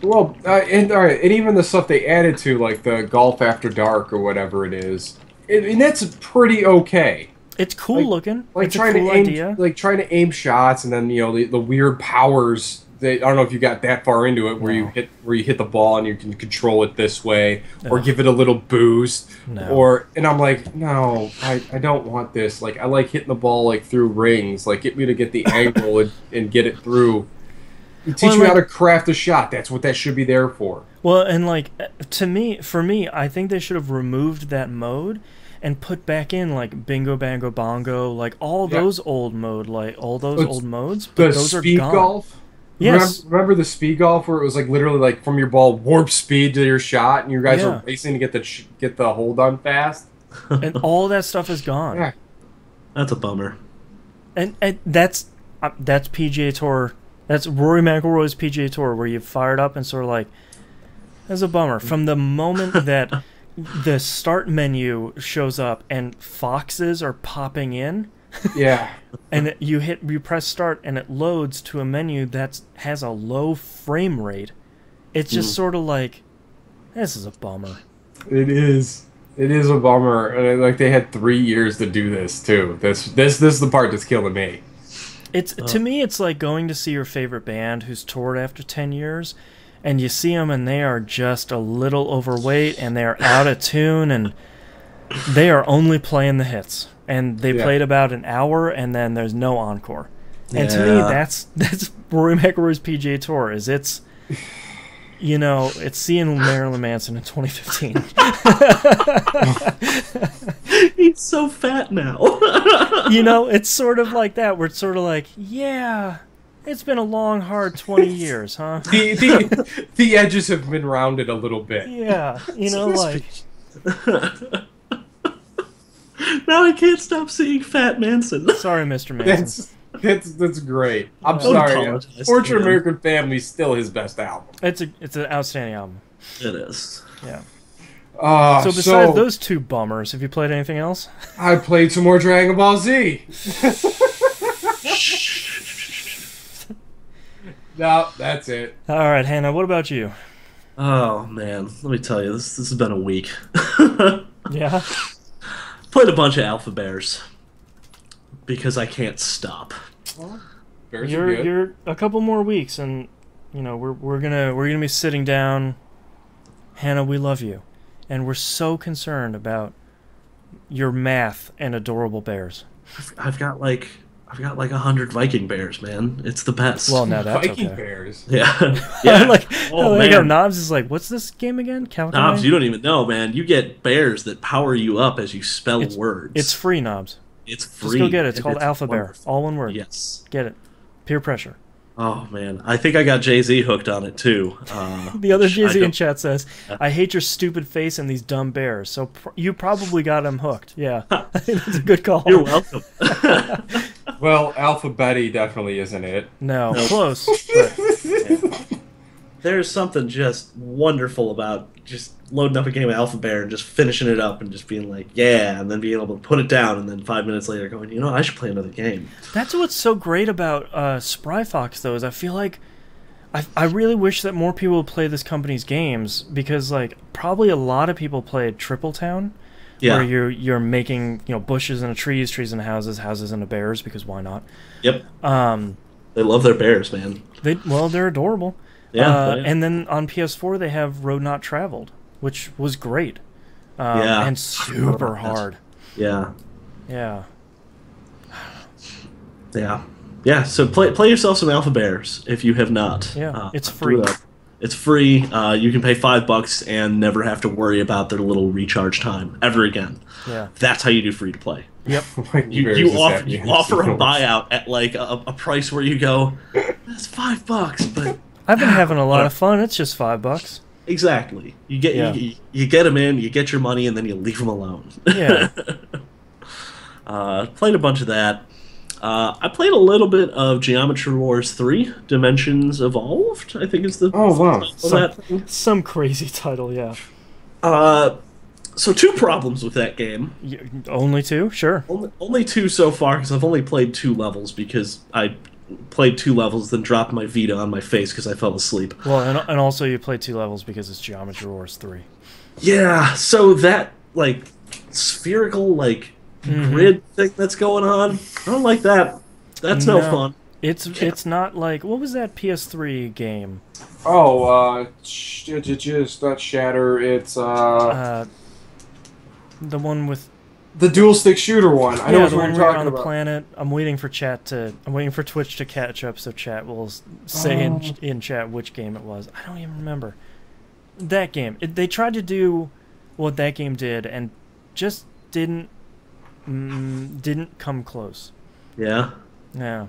Speaker 3: Well, and all right, and even the stuff they added to, like the Golf After Dark or whatever it is, and that's pretty okay.
Speaker 1: It's cool
Speaker 3: Like,
Speaker 1: looking.
Speaker 3: like
Speaker 1: It's a
Speaker 3: trying
Speaker 1: cool
Speaker 3: to aim,
Speaker 1: idea.
Speaker 3: like trying to aim shots, and then the weird powers. That, I don't know if you got that far into it, where
Speaker 1: No.
Speaker 3: you hit the ball and you can control it this way, or
Speaker 1: Ugh.
Speaker 3: give it a little boost,
Speaker 1: No.
Speaker 3: and I'm like, no, I don't want this. Like I like hitting the ball like through rings, like get me to get the angle and get it through. You teach
Speaker 1: Well,
Speaker 3: me
Speaker 1: like-
Speaker 3: how to craft a shot. That's what that should be there for.
Speaker 1: Well, and like for me, I think they should have removed that mode and put back in like Bingo Bango Bongo, like all
Speaker 3: Yeah.
Speaker 1: those old
Speaker 3: It's-
Speaker 1: modes,
Speaker 3: The
Speaker 1: but those are
Speaker 3: speed
Speaker 1: gone.
Speaker 3: golf.
Speaker 1: Yes.
Speaker 3: Remember the speed golf where it was like literally like from your ball warp speed to your shot, and you guys
Speaker 1: Yeah.
Speaker 3: were racing to get the hole done fast.
Speaker 1: And all that stuff is gone.
Speaker 3: Yeah.
Speaker 2: That's a bummer.
Speaker 1: And that's PGA Tour. That's Rory McIlroy's PGA Tour, where you fired up and sort of like, that's a bummer. From the moment that the start menu shows up and foxes are popping in,
Speaker 3: Yeah.
Speaker 1: and you press start and it loads to a menu that has a low frame rate. It's just sort of like, this is a bummer.
Speaker 3: It is. It is a bummer, and like they had 3 years to do this too. This is the part that's killing me.
Speaker 1: It's to me, it's like going to see your favorite band who's toured after 10 years, and you see them and they are just a little overweight and they're out of tune and they are only playing the hits. And they played about an hour and then there's no encore. And to me, that's Rory McIlroy's PGA Tour. It's seeing Marilyn Manson in 2015.
Speaker 2: He's so fat now.
Speaker 1: It's sort of like that. Where it's sort of like, yeah, it's been a long, hard 20 years, huh?
Speaker 3: The edges have been rounded a little bit.
Speaker 1: Yeah, like...
Speaker 2: Now I can't stop seeing Fat Manson.
Speaker 1: Sorry, Mr. Manson.
Speaker 3: That's great. I'm
Speaker 2: Don't
Speaker 3: sorry.
Speaker 2: apologize to
Speaker 3: Fortune
Speaker 2: him.
Speaker 3: American Family is still his best album.
Speaker 1: It's an outstanding album.
Speaker 2: It is.
Speaker 1: Yeah.
Speaker 3: So
Speaker 1: So besides those two bummers, have you played anything else?
Speaker 3: I played some more Dragon Ball Z. No, that's it.
Speaker 1: All right, Hannah, what about you?
Speaker 2: Oh man, let me tell you, this has been a week.
Speaker 1: Yeah?
Speaker 2: Played a bunch of Alpha Bears because I can't stop.
Speaker 3: Bears are good.
Speaker 1: You're a couple more weeks and we're gonna be sitting down. Hannah, we love you. And we're so concerned about your math and adorable bears.
Speaker 2: I've got like 100 Viking bears, man. It's the best.
Speaker 1: Well, now that's
Speaker 3: Viking
Speaker 1: okay.
Speaker 3: Bears.
Speaker 2: yeah, yeah.
Speaker 1: Oh, man. Knobs is like, what's this game again? Calculate?
Speaker 2: Knobs, you don't even know, man. You get bears that power you up as you spell words.
Speaker 1: It's free, Knobs.
Speaker 2: It's free.
Speaker 1: Just go get it. It's
Speaker 2: and
Speaker 1: called Alpha Bear.
Speaker 2: wonderful.
Speaker 1: All one word.
Speaker 2: Yes.
Speaker 1: Get it. Peer pressure.
Speaker 2: Oh man, I think I got Jay-Z hooked on it too.
Speaker 1: The other
Speaker 2: which I
Speaker 1: Jay-Z in
Speaker 2: don't-
Speaker 1: chat says, I hate your stupid face and these dumb bears. So you probably got him hooked. Yeah. That's a good call.
Speaker 2: You're welcome.
Speaker 3: Well, Alpha Betty definitely isn't it.
Speaker 1: No,
Speaker 2: No.
Speaker 1: close. But
Speaker 2: There's something just wonderful about just loading up a game of Alpha Bear and just finishing it up and just being like, yeah, and then being able to put it down and then 5 minutes later going, I should play another game.
Speaker 1: that's what's so great about Spry Fox, though, is I feel like I really wish that more people would play this company's games because, like, probably a lot of people played Triple Town,
Speaker 2: Yeah.
Speaker 1: where you're making bushes into trees, trees into houses, houses into bears, because why not?
Speaker 2: Yep. They love their bears, man.
Speaker 1: They're adorable.
Speaker 2: Yeah.
Speaker 1: And then on PS4 they have Road Not Traveled, which was great.
Speaker 2: Yeah.
Speaker 1: And super hard.
Speaker 2: Yeah.
Speaker 1: Yeah.
Speaker 2: Yeah. Yeah, so play yourself some Alpha Bears if you have not.
Speaker 1: Yeah, it's
Speaker 2: do
Speaker 1: free.
Speaker 2: it. It's free. You can pay $5 and never have to worry about their little recharge time ever again.
Speaker 1: Yeah.
Speaker 2: That's how you do free to play.
Speaker 1: Yep.
Speaker 2: You offer a buyout at like a price where you go, that's $5, but
Speaker 1: I've been having a lot of fun. It's just $5.
Speaker 2: exactly. You get you get them in, you get your money, and then you leave them alone.
Speaker 1: Yeah.
Speaker 2: Played a bunch of that. I played a little bit of Geometry Wars 3, Dimensions Evolved, I think is the
Speaker 1: Some crazy title, yeah.
Speaker 2: So two problems with that game.
Speaker 1: Only two? Sure.
Speaker 2: Only two so far, because I've only played 2 levels, because I played 2 levels, then dropped my Vita on my face because I fell asleep.
Speaker 1: Well, and also you play 2 levels because it's Geometry Wars 3.
Speaker 2: Yeah, so that like spherical like grid thing that's going on, I don't like that. That's no fun.
Speaker 1: It's not like, what was that PS3 game?
Speaker 3: Oh, it's not Shatter. It's
Speaker 1: The one with
Speaker 3: the dual stick shooter one. I know what
Speaker 1: the
Speaker 3: you're
Speaker 1: one where
Speaker 3: talking
Speaker 1: you're on the
Speaker 3: about.
Speaker 1: planet. I'm waiting for Twitch to catch up so chat will say in chat which game it was. I don't even remember. That game. They tried to do what that game did and just didn't come close.
Speaker 2: Yeah.
Speaker 1: Yeah.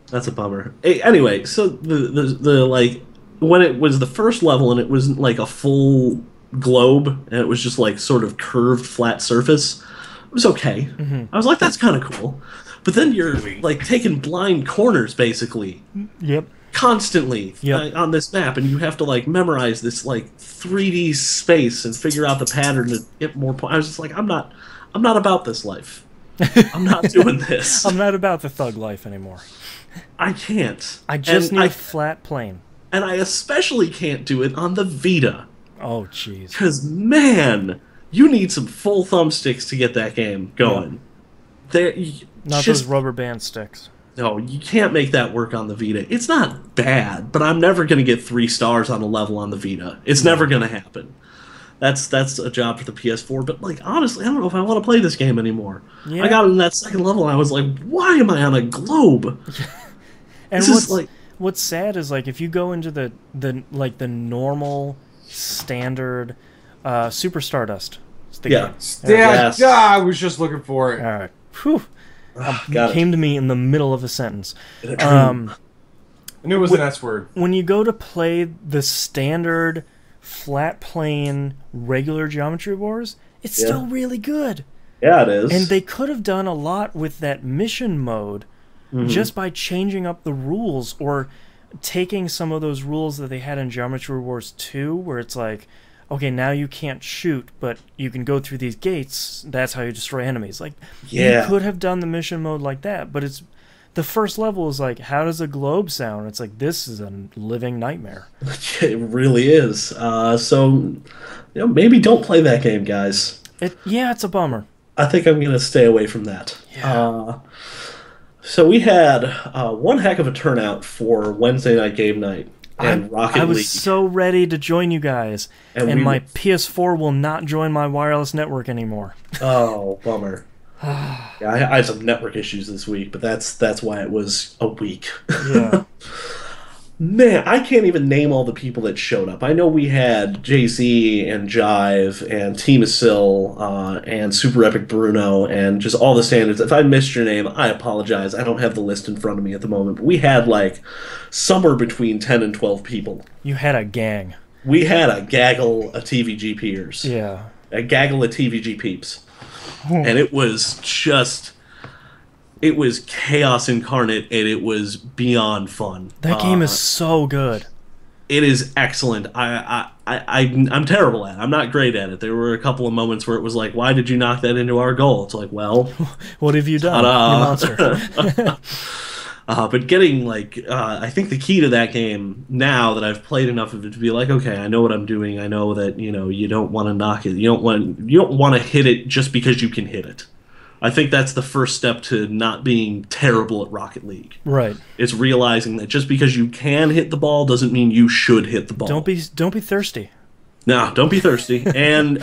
Speaker 2: That's a bummer. Anyway, so the like when it was the first level and it wasn't like a full globe and it was just like sort of curved flat surface, it was okay. I was like, that's kind of cool. But then you're like taking blind corners basically.
Speaker 1: Yep.
Speaker 2: Constantly on this map, and you have to like memorize this like 3D space and figure out the pattern to get more points. I was just like, I'm not about this life. I'm not doing this.
Speaker 1: I'm not about the thug life anymore.
Speaker 2: I can't.
Speaker 1: I just need a flat plane.
Speaker 2: And I especially can't do it on the Vita.
Speaker 1: Oh, jeez.
Speaker 2: Because, man, you need some full thumbsticks to get that game going.
Speaker 1: Not those rubber band sticks.
Speaker 2: No, you can't make that work on the Vita. It's not bad, but I'm never going to get 3 stars on a level on the Vita. It's never going to happen. That's a job for the PS4, but like honestly, I don't know if I want to play this game anymore. Yeah. I got in that second level and I was like, why am I on a globe?
Speaker 1: And what's sad is like if you go into the normal standard Super Stardust.
Speaker 3: I was just looking for it.
Speaker 1: All right. Whew. Came to me in the middle of a sentence. I
Speaker 3: knew it was an S word.
Speaker 1: When you go to play the standard flat plane regular Geometry Wars, it's still really good.
Speaker 2: Yeah, it is.
Speaker 1: And they could have done a lot with that mission mode just by changing up the rules or taking some of those rules that they had in Geometry Wars 2 where it's like, okay, now you can't shoot, but you can go through these gates. That's how you destroy enemies. Like, you could have done the mission mode like that, but it's the first level is like, how does a globe sound? It's like, this is a living nightmare.
Speaker 2: It really is. So, maybe don't play that game, guys.
Speaker 1: It's a bummer.
Speaker 2: I think I'm going to stay away from that.
Speaker 1: Yeah.
Speaker 2: So we had one heck of a turnout for Wednesday night game night. And Rocket League. I was
Speaker 1: so ready to join you guys, and my PS4 will not join my wireless network anymore.
Speaker 2: Oh, bummer. I had some network issues this week, but that's why it was a week.
Speaker 1: Yeah.
Speaker 2: Man, I can't even name all the people that showed up. I know we had JC and Jive and Team Asil and Super Epic Bruno and just all the standards. If I missed your name, I apologize. I don't have the list in front of me at the moment. But we had like somewhere between 10 and 12 people.
Speaker 1: You had a gang.
Speaker 2: We had a gaggle of TVGPers.
Speaker 1: Yeah.
Speaker 2: A gaggle of TVG peeps. And it was just... It was chaos incarnate, and it was beyond fun.
Speaker 1: That game is so good.
Speaker 2: It is excellent. I'm terrible at it. I'm not great at it. There were a couple of moments where it was like, why did you knock that into our goal? It's like, well...
Speaker 1: what have you done, you monster?
Speaker 2: But getting, I think the key to that game, now that I've played enough of it, to be like, okay, I know what I'm doing. I know that, you don't want to knock it. You don't want to hit it just because you can hit it. I think that's the first step to not being terrible at Rocket League.
Speaker 1: Right.
Speaker 2: It's realizing that just because you can hit the ball doesn't mean you should hit the ball.
Speaker 1: Don't be thirsty.
Speaker 2: No, don't be thirsty. And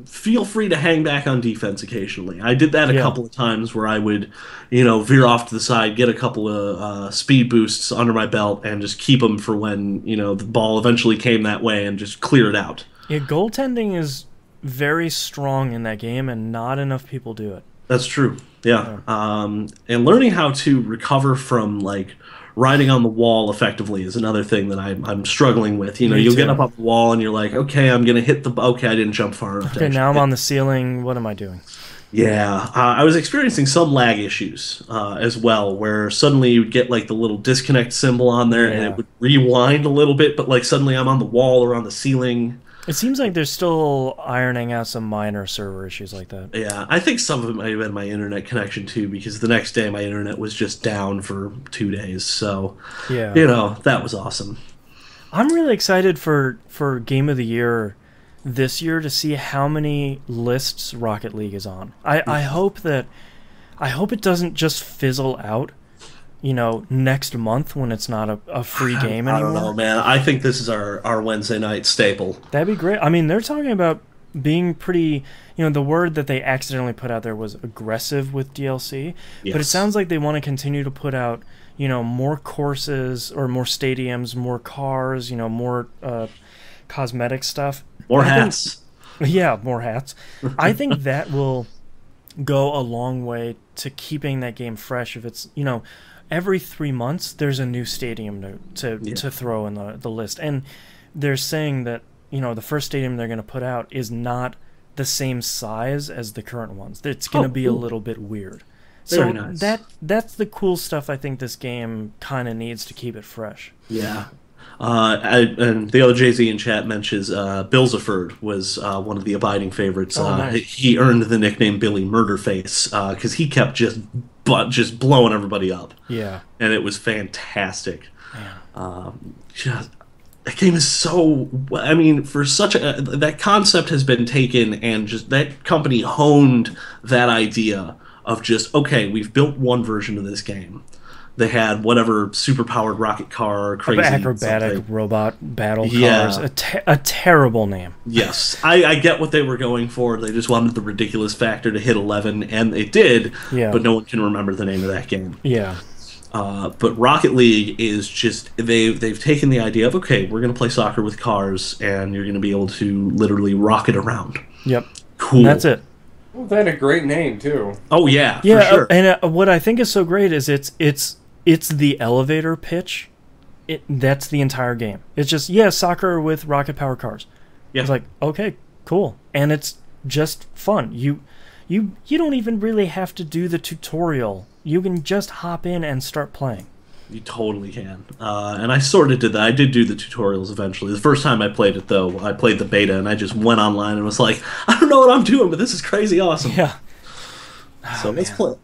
Speaker 2: feel free to hang back on defense occasionally. I did that a couple of times where I would, veer off to the side, get a couple of speed boosts under my belt, and just keep them for when, the ball eventually came that way and just clear it out.
Speaker 1: Yeah, goaltending is very strong in that game, and not enough people do it.
Speaker 2: That's true. Yeah. And learning how to recover from riding on the wall effectively is another thing that I'm struggling with. You'll get up on the wall and you're like, okay, I'm gonna hit the. Okay, I didn't jump far enough.
Speaker 1: Okay, now I'm on the ceiling. What am I doing?
Speaker 2: Yeah, I was experiencing some lag issues as well, where suddenly you'd get the little disconnect symbol on there, and it would rewind a little bit, but suddenly I'm on the wall or on the ceiling.
Speaker 1: It seems like they're still ironing out some minor server issues like that.
Speaker 2: Yeah, I think some of it might have been my internet connection too, because the next day my internet was just down for 2 days. So,
Speaker 1: Yeah.
Speaker 2: that was awesome.
Speaker 1: I'm really excited for Game of the Year this year to see how many lists Rocket League is on. I hope it doesn't just fizzle out, next month when it's not a free game anymore.
Speaker 2: I don't know, man. I think this is our Wednesday night staple.
Speaker 1: That'd be great. I mean, they're talking about being pretty, the word that they accidentally put out there was aggressive with DLC,
Speaker 2: Yes.
Speaker 1: but it sounds like they want to continue to put out, more courses or more stadiums, more cars, more cosmetic stuff.
Speaker 2: More hats.
Speaker 1: Yeah, more hats. I think that will go a long way to keeping that game fresh. If it's, every 3 months there's a new stadium to throw in the list. And they're saying that, the first stadium they're going to put out is not the same size as the current ones. It's going to be a little bit weird.
Speaker 2: Very
Speaker 1: so
Speaker 2: nice.
Speaker 1: that's the cool stuff I think this game kind of needs to keep it fresh.
Speaker 2: Yeah. And the other Jay-Z in chat mentions Billsiford was one of the abiding favorites.
Speaker 1: Oh, nice.
Speaker 2: He earned the nickname Billy Murderface because he kept just blowing everybody up.
Speaker 1: Yeah.
Speaker 2: And it was fantastic. That game is so... I mean, for such a... That concept has been taken, and just that company honed that idea of just, okay, we've built one version of this game. They had whatever super-powered rocket car, crazy...
Speaker 1: Acrobatic
Speaker 2: something.
Speaker 1: Robot battle cars. A terrible name.
Speaker 2: Yes. I get what they were going for. They just wanted the ridiculous factor to hit 11, and they did, but no one can remember the name of that game.
Speaker 1: Yeah.
Speaker 2: But Rocket League is just... They've taken the idea of, okay, we're going to play soccer with cars, and you're going to be able to literally rocket around.
Speaker 1: Yep.
Speaker 2: Cool.
Speaker 1: And that's it.
Speaker 3: Well, they had a great name, too.
Speaker 2: Oh, yeah,
Speaker 1: Yeah,
Speaker 2: for sure.
Speaker 1: and what I think is so great is it's the elevator pitch. That's the entire game. It's just, soccer with rocket powered cars.
Speaker 2: Yeah.
Speaker 1: It's like, okay, cool. And it's just fun. You don't even really have to do the tutorial. You can just hop in and start playing.
Speaker 2: You totally can. And I sort of did that. I did do the tutorials eventually. The first time I played it, though, I played the beta, and I just went online and was like, I don't know what I'm doing, but this is crazy awesome.
Speaker 1: Yeah.
Speaker 2: So let's play.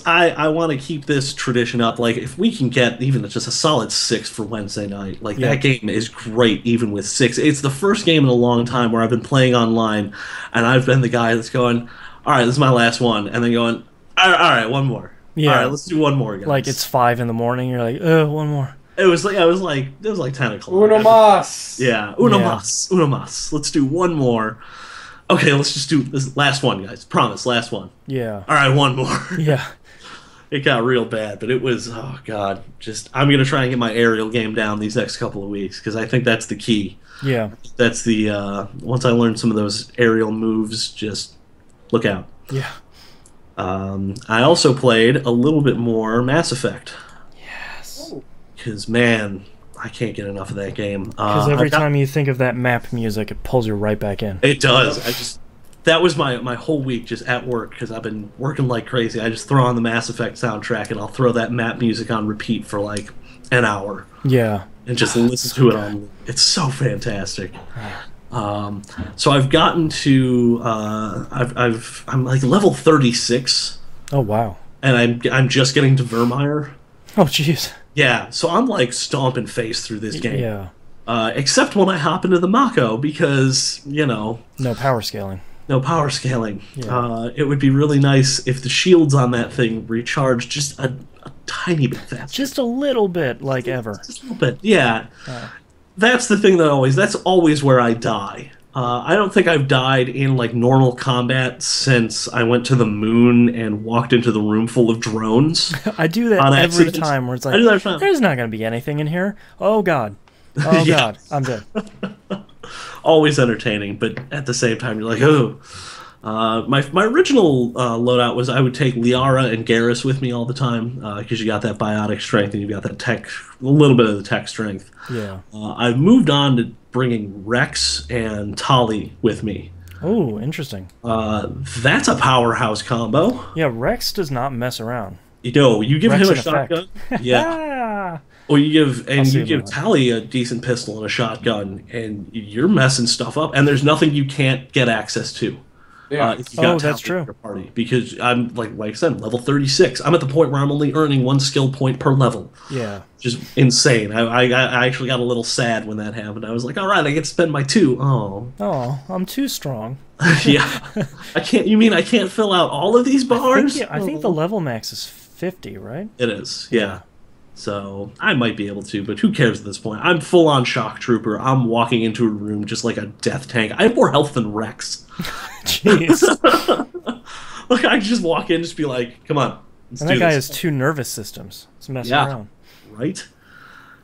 Speaker 2: I want to keep this tradition up. Like, if we can get even just a solid 6 for Wednesday night, that game is great even with 6. It's the first game in a long time where I've been playing online, and I've been the guy that's going, all right, this is my last one, and then going, all right, one more.
Speaker 1: Yeah.
Speaker 2: All right, let's do one more, guys.
Speaker 1: Like it's 5 in the morning. You're like, one more.
Speaker 2: It was like 10 o'clock.
Speaker 3: Uno mas.
Speaker 2: Yeah, uno mas. Let's do one more. Okay, let's just do this last one, guys. Promise, last one.
Speaker 1: Yeah.
Speaker 2: All right, one more.
Speaker 1: Yeah.
Speaker 2: It got real bad, but it was, oh god, I'm gonna try and get my aerial game down these next couple of weeks because I think that's the key.
Speaker 1: Yeah.
Speaker 2: That's the once I learn some of those aerial moves, just look out.
Speaker 1: Yeah.
Speaker 2: I also played a little bit more Mass Effect.
Speaker 1: Yes.
Speaker 2: Because, man, I can't get enough of that game.
Speaker 1: Because every time you think of that map music, it pulls you right back in.
Speaker 2: It does. That was my whole week just at work because I've been working like crazy. I just throw on the Mass Effect soundtrack and I'll throw that map music on repeat for like an hour.
Speaker 1: Yeah.
Speaker 2: And just listen to it on. It's so fantastic. So I've gotten to I'm like level 36.
Speaker 1: Oh wow!
Speaker 2: And I'm just getting to Vermeer.
Speaker 1: Oh jeez.
Speaker 2: Yeah, so I'm like stomping face through this game.
Speaker 1: Yeah.
Speaker 2: Except when I hop into the Mako because
Speaker 1: no power scaling.
Speaker 2: No power scaling.
Speaker 1: Yeah.
Speaker 2: It would be really nice if the shields on that thing recharged just a tiny bit faster.
Speaker 1: Just a little bit, like ever.
Speaker 2: Just a little bit. Yeah. That's the thing that's always where I die. I don't think I've died in like normal combat since I went to the moon and walked into the room full of drones.
Speaker 1: I do that every time where it's like, there's not going to be anything in here. Oh god. Oh god, I'm dead.
Speaker 2: Always entertaining, but at the same time you're like, oh. My original loadout was I would take Liara and Garrus with me all the time because you got that biotic strength and you got that tech, a little bit of the tech strength.
Speaker 1: Yeah.
Speaker 2: I've moved on to bringing Rex and Tali with me.
Speaker 1: Oh, interesting.
Speaker 2: That's a powerhouse combo.
Speaker 1: Yeah, Rex does not mess around.
Speaker 2: You give
Speaker 1: Rex
Speaker 2: him a shotgun. Yeah. Well, you give
Speaker 1: what.
Speaker 2: Tally a decent pistol and a shotgun, and you're messing stuff up. And there's nothing you can't get access to.
Speaker 3: Yeah.
Speaker 2: If you got
Speaker 1: Oh, that's
Speaker 2: Tally in
Speaker 1: true.
Speaker 2: your party, because I'm like I said, level 36. I'm at the point where I'm only earning 1 skill point per level.
Speaker 1: Yeah.
Speaker 2: Just insane. I actually got a little sad when that happened. I was like, all right, I get to spend my 2. Oh,
Speaker 1: Oh, I'm too strong.
Speaker 2: yeah. I can't. You mean I can't fill out all of these bars?
Speaker 1: I think the level max is 50, right?
Speaker 2: It is. Yeah. So I might be able to, but who cares at this point? I'm full on shock trooper. I'm walking into a room just like a death tank. I have more health than Rex.
Speaker 1: Jeez.
Speaker 2: Like I just walk in, just be like, "Come on, let's
Speaker 1: And
Speaker 2: do
Speaker 1: that guy
Speaker 2: this."
Speaker 1: has 2 nervous systems. It's messing
Speaker 2: Yeah.
Speaker 1: around.
Speaker 2: Right?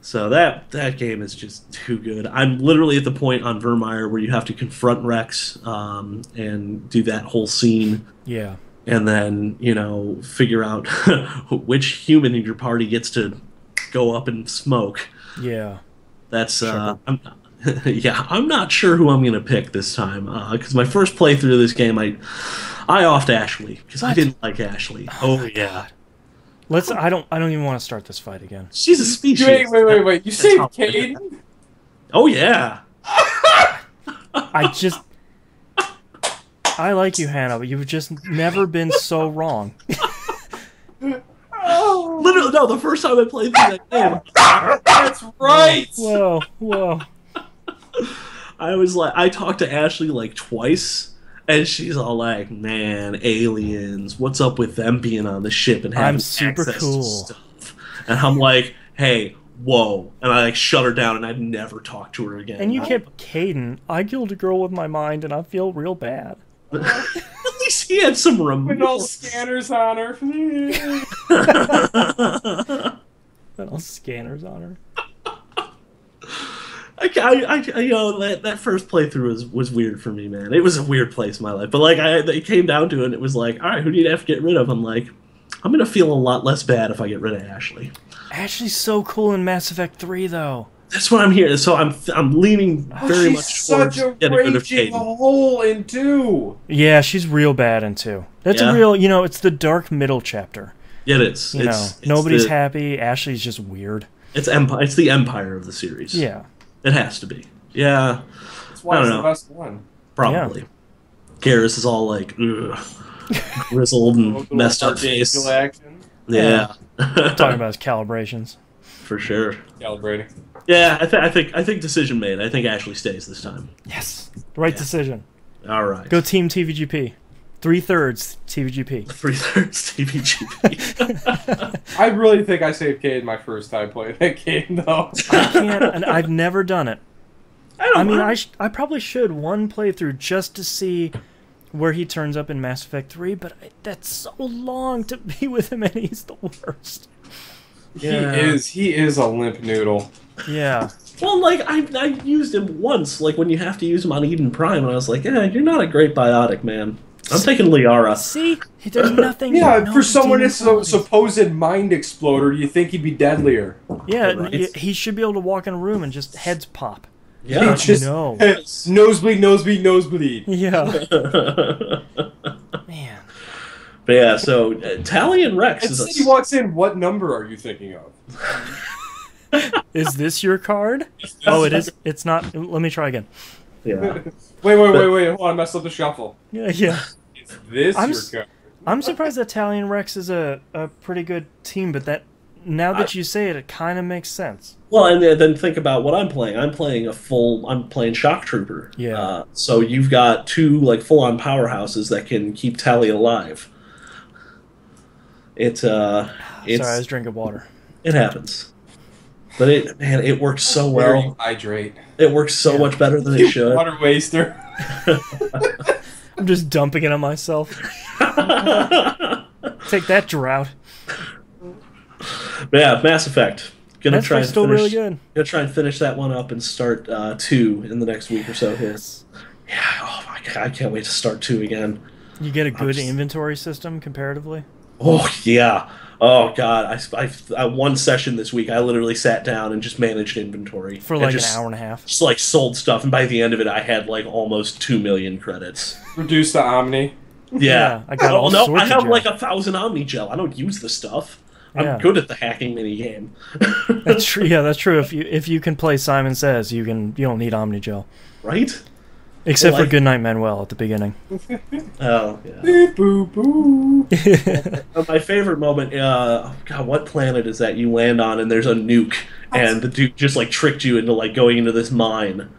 Speaker 2: So that game is just too good. I'm literally at the point on Vermeer where you have to confront Rex and do that whole scene.
Speaker 1: Yeah.
Speaker 2: And then, figure out which human in your party gets to go up and smoke.
Speaker 1: Yeah.
Speaker 2: That's I'm not sure who I'm going to pick this time because my first playthrough of this game I offed Ashley because I didn't like Ashley. Oh yeah.
Speaker 1: I don't even want to start this fight again.
Speaker 2: She's a species.
Speaker 3: Wait. You saved Caden?
Speaker 2: Oh yeah.
Speaker 1: I like you, Hannah, but you've just never been so wrong.
Speaker 2: Literally, no. The first time I played through that game,
Speaker 3: That's right.
Speaker 1: Whoa.
Speaker 2: I talked to Ashley like twice, and she's all like, "Man, aliens. What's up with them being on the ship and having
Speaker 1: I'm super
Speaker 2: access
Speaker 1: cool."
Speaker 2: to stuff?" And I'm like, "Hey, whoa!" And I shut her down, and I'd never talk to her again.
Speaker 1: And you kept Caden. I killed a girl with my mind, and I feel real bad.
Speaker 2: At least he had some
Speaker 3: Putting all
Speaker 2: remorse.
Speaker 3: scanners on her.
Speaker 1: Put all scanners on her.
Speaker 2: That first playthrough was weird for me, man. It was a weird place in my life, but like it came down to it, and it was like, all right, who do you have to get rid of? I'm like, I'm gonna feel a lot less bad if I get rid of Ashley.
Speaker 1: Ashley's so cool in Mass Effect 3, though.
Speaker 2: That's what I'm hearing. So I'm leaning very much
Speaker 3: She's
Speaker 2: towards
Speaker 3: such a
Speaker 2: getting rid of
Speaker 3: raging
Speaker 2: Caden.
Speaker 3: hole in 2.
Speaker 1: Yeah, she's real bad in 2. That's
Speaker 2: Yeah.
Speaker 1: a real, it's the dark middle chapter.
Speaker 2: Yeah, it is. It's
Speaker 1: Nobody's happy. Ashley's just weird.
Speaker 2: It's Empire. It's the Empire of the series.
Speaker 1: Yeah.
Speaker 2: It has to be. Yeah,
Speaker 3: That's why
Speaker 2: I
Speaker 3: it's
Speaker 2: don't
Speaker 3: the
Speaker 2: know.
Speaker 3: best one.
Speaker 2: probably. Garrus is all like, ugh, grizzled and
Speaker 3: Little
Speaker 2: messed up
Speaker 3: archangel
Speaker 2: face.
Speaker 3: action.
Speaker 2: Yeah,
Speaker 1: Talking about his calibrations.
Speaker 2: for sure.
Speaker 3: Calibrating.
Speaker 2: Yeah, I think decision made. I think Ashley stays this time.
Speaker 1: Yes. Right decision.
Speaker 2: All right.
Speaker 1: Go Team TVGP. 3/3 TVGP.
Speaker 2: 3/3 TVGP.
Speaker 3: I really think I saved Caden my first time playing that game, though.
Speaker 1: I can't, and I've never done it.
Speaker 2: I
Speaker 1: mean,
Speaker 2: mind.
Speaker 1: I probably should one playthrough just to see where he turns up in Mass Effect 3, but that's so long to be with him, and he's the worst.
Speaker 2: Yeah.
Speaker 3: He is a limp noodle.
Speaker 1: Yeah.
Speaker 2: Well, like I used him once, like when you have to use him on Eden Prime, and I was like, yeah, you're not a great biotic, man. I'm taking Liara.
Speaker 1: See? There's nothing.
Speaker 3: Yeah,
Speaker 1: no
Speaker 3: for someone that's a
Speaker 1: demon
Speaker 3: supposed mind exploder, you think he'd be deadlier.
Speaker 1: qualities. Yeah,
Speaker 2: Right.
Speaker 1: he should be able to walk in a room and just heads pop.
Speaker 2: Yeah.
Speaker 3: He just
Speaker 1: no.
Speaker 3: nosebleed, nosebleed, nosebleed.
Speaker 1: Yeah. Man.
Speaker 2: But yeah, so Tally and Rex
Speaker 3: And
Speaker 2: is
Speaker 3: City walks in, what number are you thinking of?
Speaker 1: Is this your card? Oh, it is. It's not. Let me try again.
Speaker 2: yeah.
Speaker 3: Wait, hold on, I messed up the shuffle.
Speaker 1: Yeah.
Speaker 3: Is this
Speaker 1: I'm
Speaker 3: your
Speaker 1: s-
Speaker 3: card?
Speaker 1: I'm surprised that Tally and Rex is a pretty good team, but that now that you say it, it kind of makes sense.
Speaker 2: Well, and then think about what I'm playing. I'm playing Shock Trooper.
Speaker 1: Yeah.
Speaker 2: So you've got 2 like full-on powerhouses that can keep Tally alive. It's
Speaker 1: Sorry, I was drinking water.
Speaker 2: it happens. But it works so
Speaker 3: Where
Speaker 2: well.
Speaker 3: you hydrate.
Speaker 2: It works so much better than it should.
Speaker 3: Water waster.
Speaker 1: I'm just dumping it on myself. Take that, drought.
Speaker 2: But yeah, Mass Effect. Gonna
Speaker 1: Mass
Speaker 2: try
Speaker 1: Effect's
Speaker 2: and
Speaker 1: still
Speaker 2: finish.
Speaker 1: really good.
Speaker 2: Gonna try and finish that one up and start 2 in the next week or so here. Yeah. Oh my god, I can't wait to start 2 again.
Speaker 1: You get a good
Speaker 2: just-
Speaker 1: inventory system comparatively.
Speaker 2: Oh yeah. Oh god. I one session this week. I literally sat down and just managed inventory
Speaker 1: For
Speaker 2: and
Speaker 1: like
Speaker 2: just,
Speaker 1: an hour and a half.
Speaker 2: Just like sold stuff, and by the end of it, I had like almost 2 million credits.
Speaker 3: Reduce the Omni.
Speaker 2: Yeah.
Speaker 1: I got all
Speaker 2: no,
Speaker 1: sorts
Speaker 2: I
Speaker 1: of
Speaker 2: have
Speaker 1: gel.
Speaker 2: like 1,000 Omni Gel. I don't use the stuff. I'm
Speaker 1: Yeah.
Speaker 2: good at the hacking mini game.
Speaker 1: That's true. Yeah, that's true. If you can play Simon Says, you don't need Omnigel.
Speaker 2: Right?
Speaker 1: Except
Speaker 2: Well,
Speaker 1: for Goodnight Manuel at the beginning.
Speaker 2: Oh, yeah.
Speaker 3: Beep, boo, boo.
Speaker 2: My favorite moment, God, what planet is that you land on and there's a nuke and the dude just like tricked you into like going into this mine.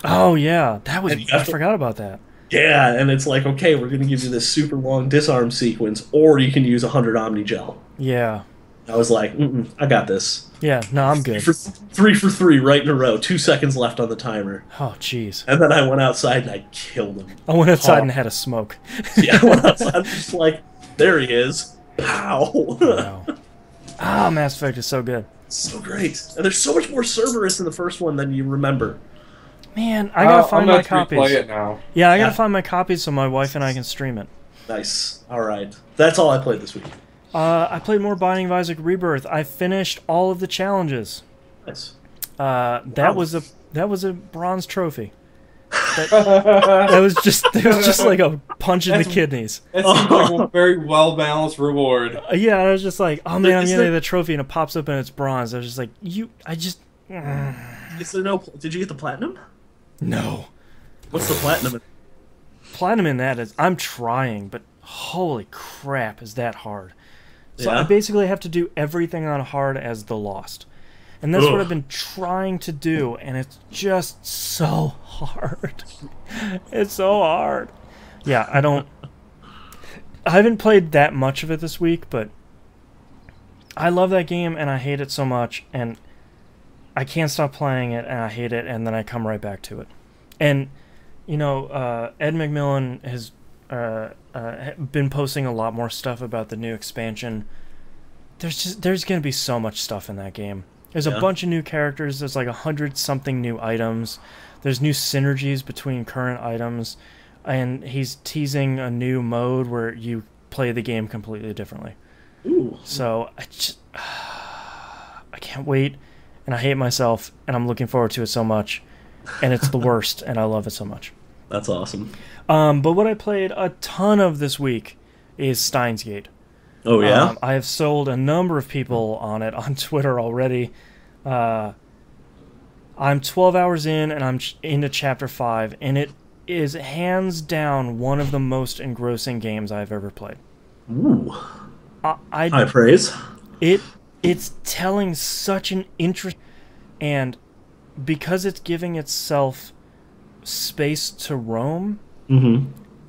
Speaker 1: Oh yeah, I
Speaker 2: To,
Speaker 1: forgot about that.
Speaker 2: yeah, and it's like, okay, we're gonna give you this super long disarm sequence, or you can use 100 Omnigel.
Speaker 1: Yeah.
Speaker 2: I was like, I got this.
Speaker 1: Yeah, no, I'm good.
Speaker 2: 3 for 3 right in a row. 2 seconds left on the timer.
Speaker 1: Oh, jeez.
Speaker 2: And then I went outside and I killed him.
Speaker 1: I went outside and had a smoke.
Speaker 2: Yeah, I went outside just like, there he is. Pow!
Speaker 1: Wow. Ah, Mass Effect is so good.
Speaker 2: So great. And there's so much more Cerberus in the first one than you remember.
Speaker 1: Man, I gotta find my
Speaker 3: I'm about to replay
Speaker 1: copies.
Speaker 3: it now.
Speaker 1: Yeah, I gotta find my copies so my wife and I can stream it.
Speaker 2: Nice. Alright. That's all I played this week.
Speaker 1: I played more Binding of Isaac Rebirth. I finished all of the challenges.
Speaker 2: Nice.
Speaker 1: That was a bronze trophy. That was just like a punch in the kidneys.
Speaker 3: That seems like a very well balanced reward.
Speaker 1: Yeah, I was just like, oh man, I'm getting the trophy, and it pops up and it's bronze. I was just like,
Speaker 2: Is there no... Did you get the platinum?
Speaker 1: no.
Speaker 2: What's the platinum?
Speaker 1: Platinum in that is, I'm trying, but holy crap, is that hard. So
Speaker 2: Yeah.
Speaker 1: I basically have to do everything on hard as The Lost. And that's what I've been trying to do, and it's just so hard. It's so hard. Yeah, I haven't played that much of it this week, but I love that game, and I hate it so much, and I can't stop playing it, and I hate it, and then I come right back to it. And, you know, Ed McMillan has been posting a lot more stuff about the new expansion. There's going to be so much stuff in that game. There's a bunch of new characters. There's like 100-something new items. There's new synergies between current items. And he's teasing a new mode where you play the game completely differently.
Speaker 2: Ooh.
Speaker 1: So I can't wait, and I hate myself, and I'm looking forward to it so much. And it's the worst, and I love it so much.
Speaker 2: That's awesome.
Speaker 1: But what I played a ton of this week is Steins Gate.
Speaker 2: Oh, yeah?
Speaker 1: I have sold a number of people on it on Twitter already. I'm 12 hours in, and I'm into Chapter 5, and it is hands down one of the most engrossing games I've ever played.
Speaker 2: Ooh.
Speaker 1: High
Speaker 2: praise.
Speaker 1: It's telling such an interest, and because it's giving itself space to roam,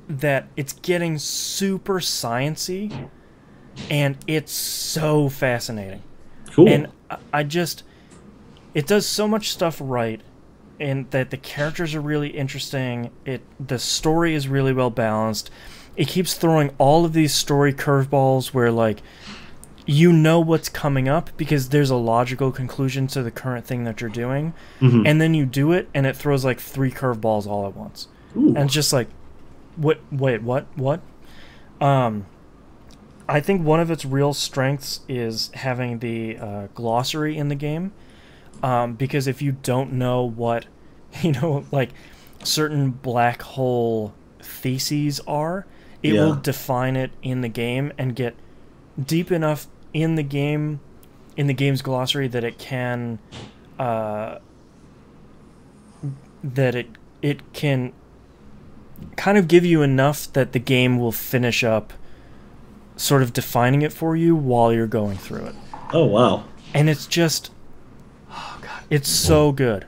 Speaker 1: that it's getting super sciencey, and it's so fascinating.
Speaker 2: Cool.
Speaker 1: And it does so much stuff right, and that the characters are really interesting. The story is really well balanced. It keeps throwing all of these story curveballs where, like, you know what's coming up because there's a logical conclusion to the current thing that you're doing, and then you do it, and it throws like 3 curveballs all at once.
Speaker 2: Ooh.
Speaker 1: And it's just like, wait, what? I think one of its real strengths is having the glossary in the game, because if you don't know what, like certain black hole theses are, it will define it in the game and get deep enough in the game's glossary that it can, it can kind of give you enough that the game will finish up sort of defining it for you while you're going through it.
Speaker 2: Oh, wow.
Speaker 1: And it's just, oh god, it's so good.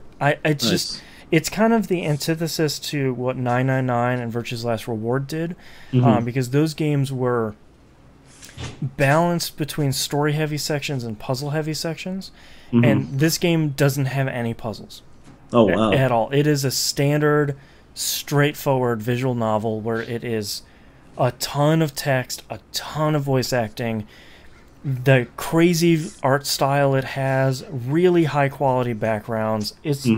Speaker 1: It's kind of the antithesis to what 999 and Virtue's Last Reward did, because those games were balanced between story-heavy sections and puzzle-heavy sections, and this game doesn't have any puzzles.
Speaker 2: Oh, wow.
Speaker 1: At all. It is a standard, straightforward visual novel where it is a ton of text, a ton of voice acting, the crazy art style it has, really high-quality backgrounds. It's...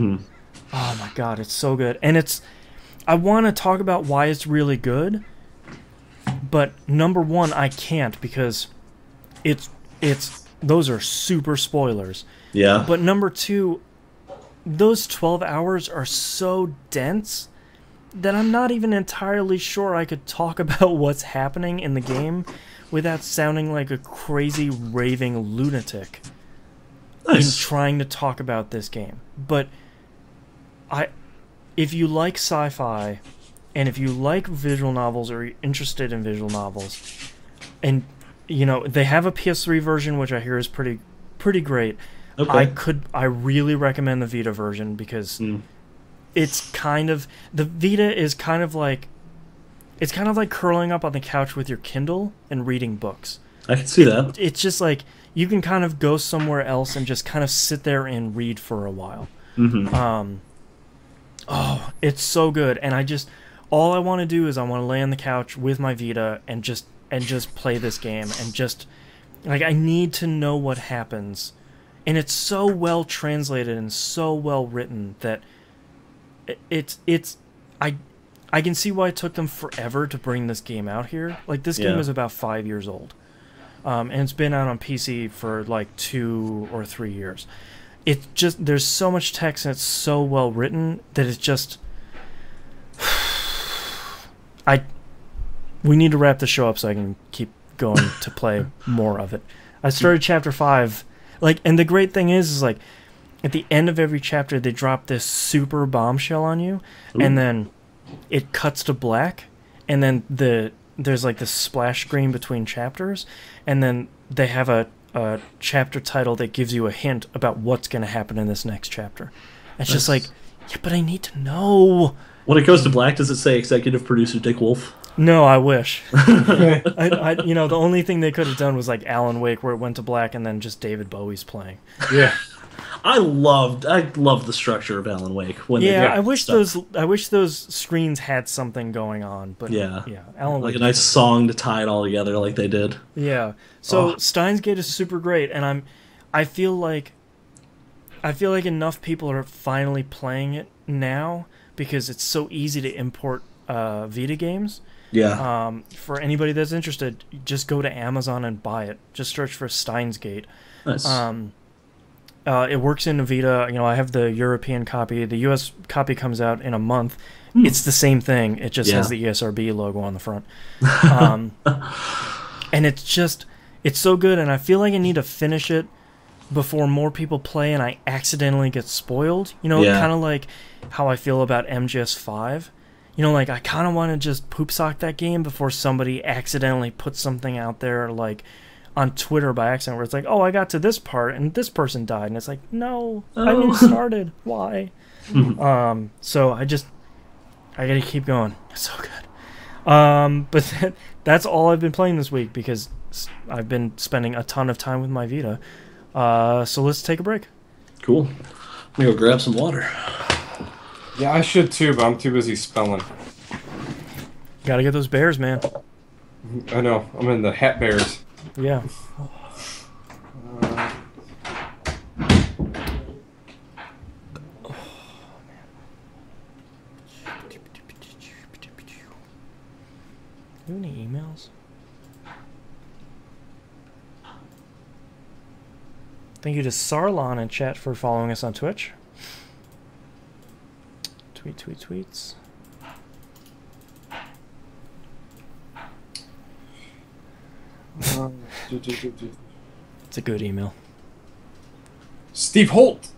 Speaker 1: Oh my god, it's so good. And I want to talk about why it's really good, but number one, I can't because those are super spoilers.
Speaker 2: Yeah.
Speaker 1: But number two, those 12 hours are so dense that I'm not even entirely sure I could talk about what's happening in the game without sounding like a crazy raving lunatic in trying to talk about this game. But if you like sci-fi, and if you like visual novels or you're interested in visual novels, and you know they have a PS3 version which I hear is pretty great. Okay. I really recommend the Vita version because it's kind of, the Vita is kind of like, it's kind of like curling up on the couch with your Kindle and reading books.
Speaker 2: I can see that.
Speaker 1: It's just like you can kind of go somewhere else and just kind of sit there and read for a while. Oh, it's so good, and all I want to do is I want to lay on the couch with my Vita and just play this game, and just like I need to know what happens. And it's so well translated and so well written that I can see why it took them forever to bring this game out here. Like, this game is about 5 years old. And it's been out on PC for like 2 or 3 years. It's just, there's so much text and it's so well written that it's just... we need to wrap the show up so I can keep going to play more of it. I started chapter 5... Like, and the great thing is like, at the end of every chapter, they drop this super bombshell on you, and then it cuts to black, and then there's like this splash screen between chapters, and then they have a chapter title that gives you a hint about what's going to happen in this next chapter. It's just like, yeah, but I need to know.
Speaker 2: When it goes to black, does it say executive producer Dick Wolf?
Speaker 1: No, I wish. You know, the only thing they could have done was like Alan Wake, where it went to black and then just David Bowie's playing.
Speaker 3: Yeah,
Speaker 2: I loved the structure of Alan Wake.
Speaker 1: I wish those screens had something going on. But yeah,
Speaker 2: Alan Wake, like a nice song to tie it all together, like they did.
Speaker 1: Yeah. So Steins Gate is super great, and I feel like enough people are finally playing it now because it's so easy to import Vita games.
Speaker 2: Yeah.
Speaker 1: For anybody that's interested, just go to Amazon and buy it. Just search for Steins Gate.
Speaker 2: Nice.
Speaker 1: It works in Vita. You know, I have the European copy. The US copy comes out in a month. It's the same thing. It just has the ESRB logo on the front. And it's so good, and I feel like I need to finish it before more people play and I accidentally get spoiled. You know, kind of like how I feel about MGS5. You know, like, I kind of want to just poop sock that game before somebody accidentally puts something out there, like, on Twitter by accident, where it's like, oh, I got to this part, and this person died. And it's like, no, I haven't started. Why? So I gotta keep going. It's so good. But that's all I've been playing this week, because I've been spending a ton of time with my Vita. So let's take a break.
Speaker 2: Cool. I'm gonna go grab some water.
Speaker 3: Yeah, I should too, but I'm too busy spelling.
Speaker 1: Gotta get those bears, man.
Speaker 3: I know. I'm in the Hat Bears.
Speaker 1: Yeah. Do you have any emails? Thank you to Sarlon in chat for following us on Twitch. Tweets. It's a good email.
Speaker 3: Steve Holt.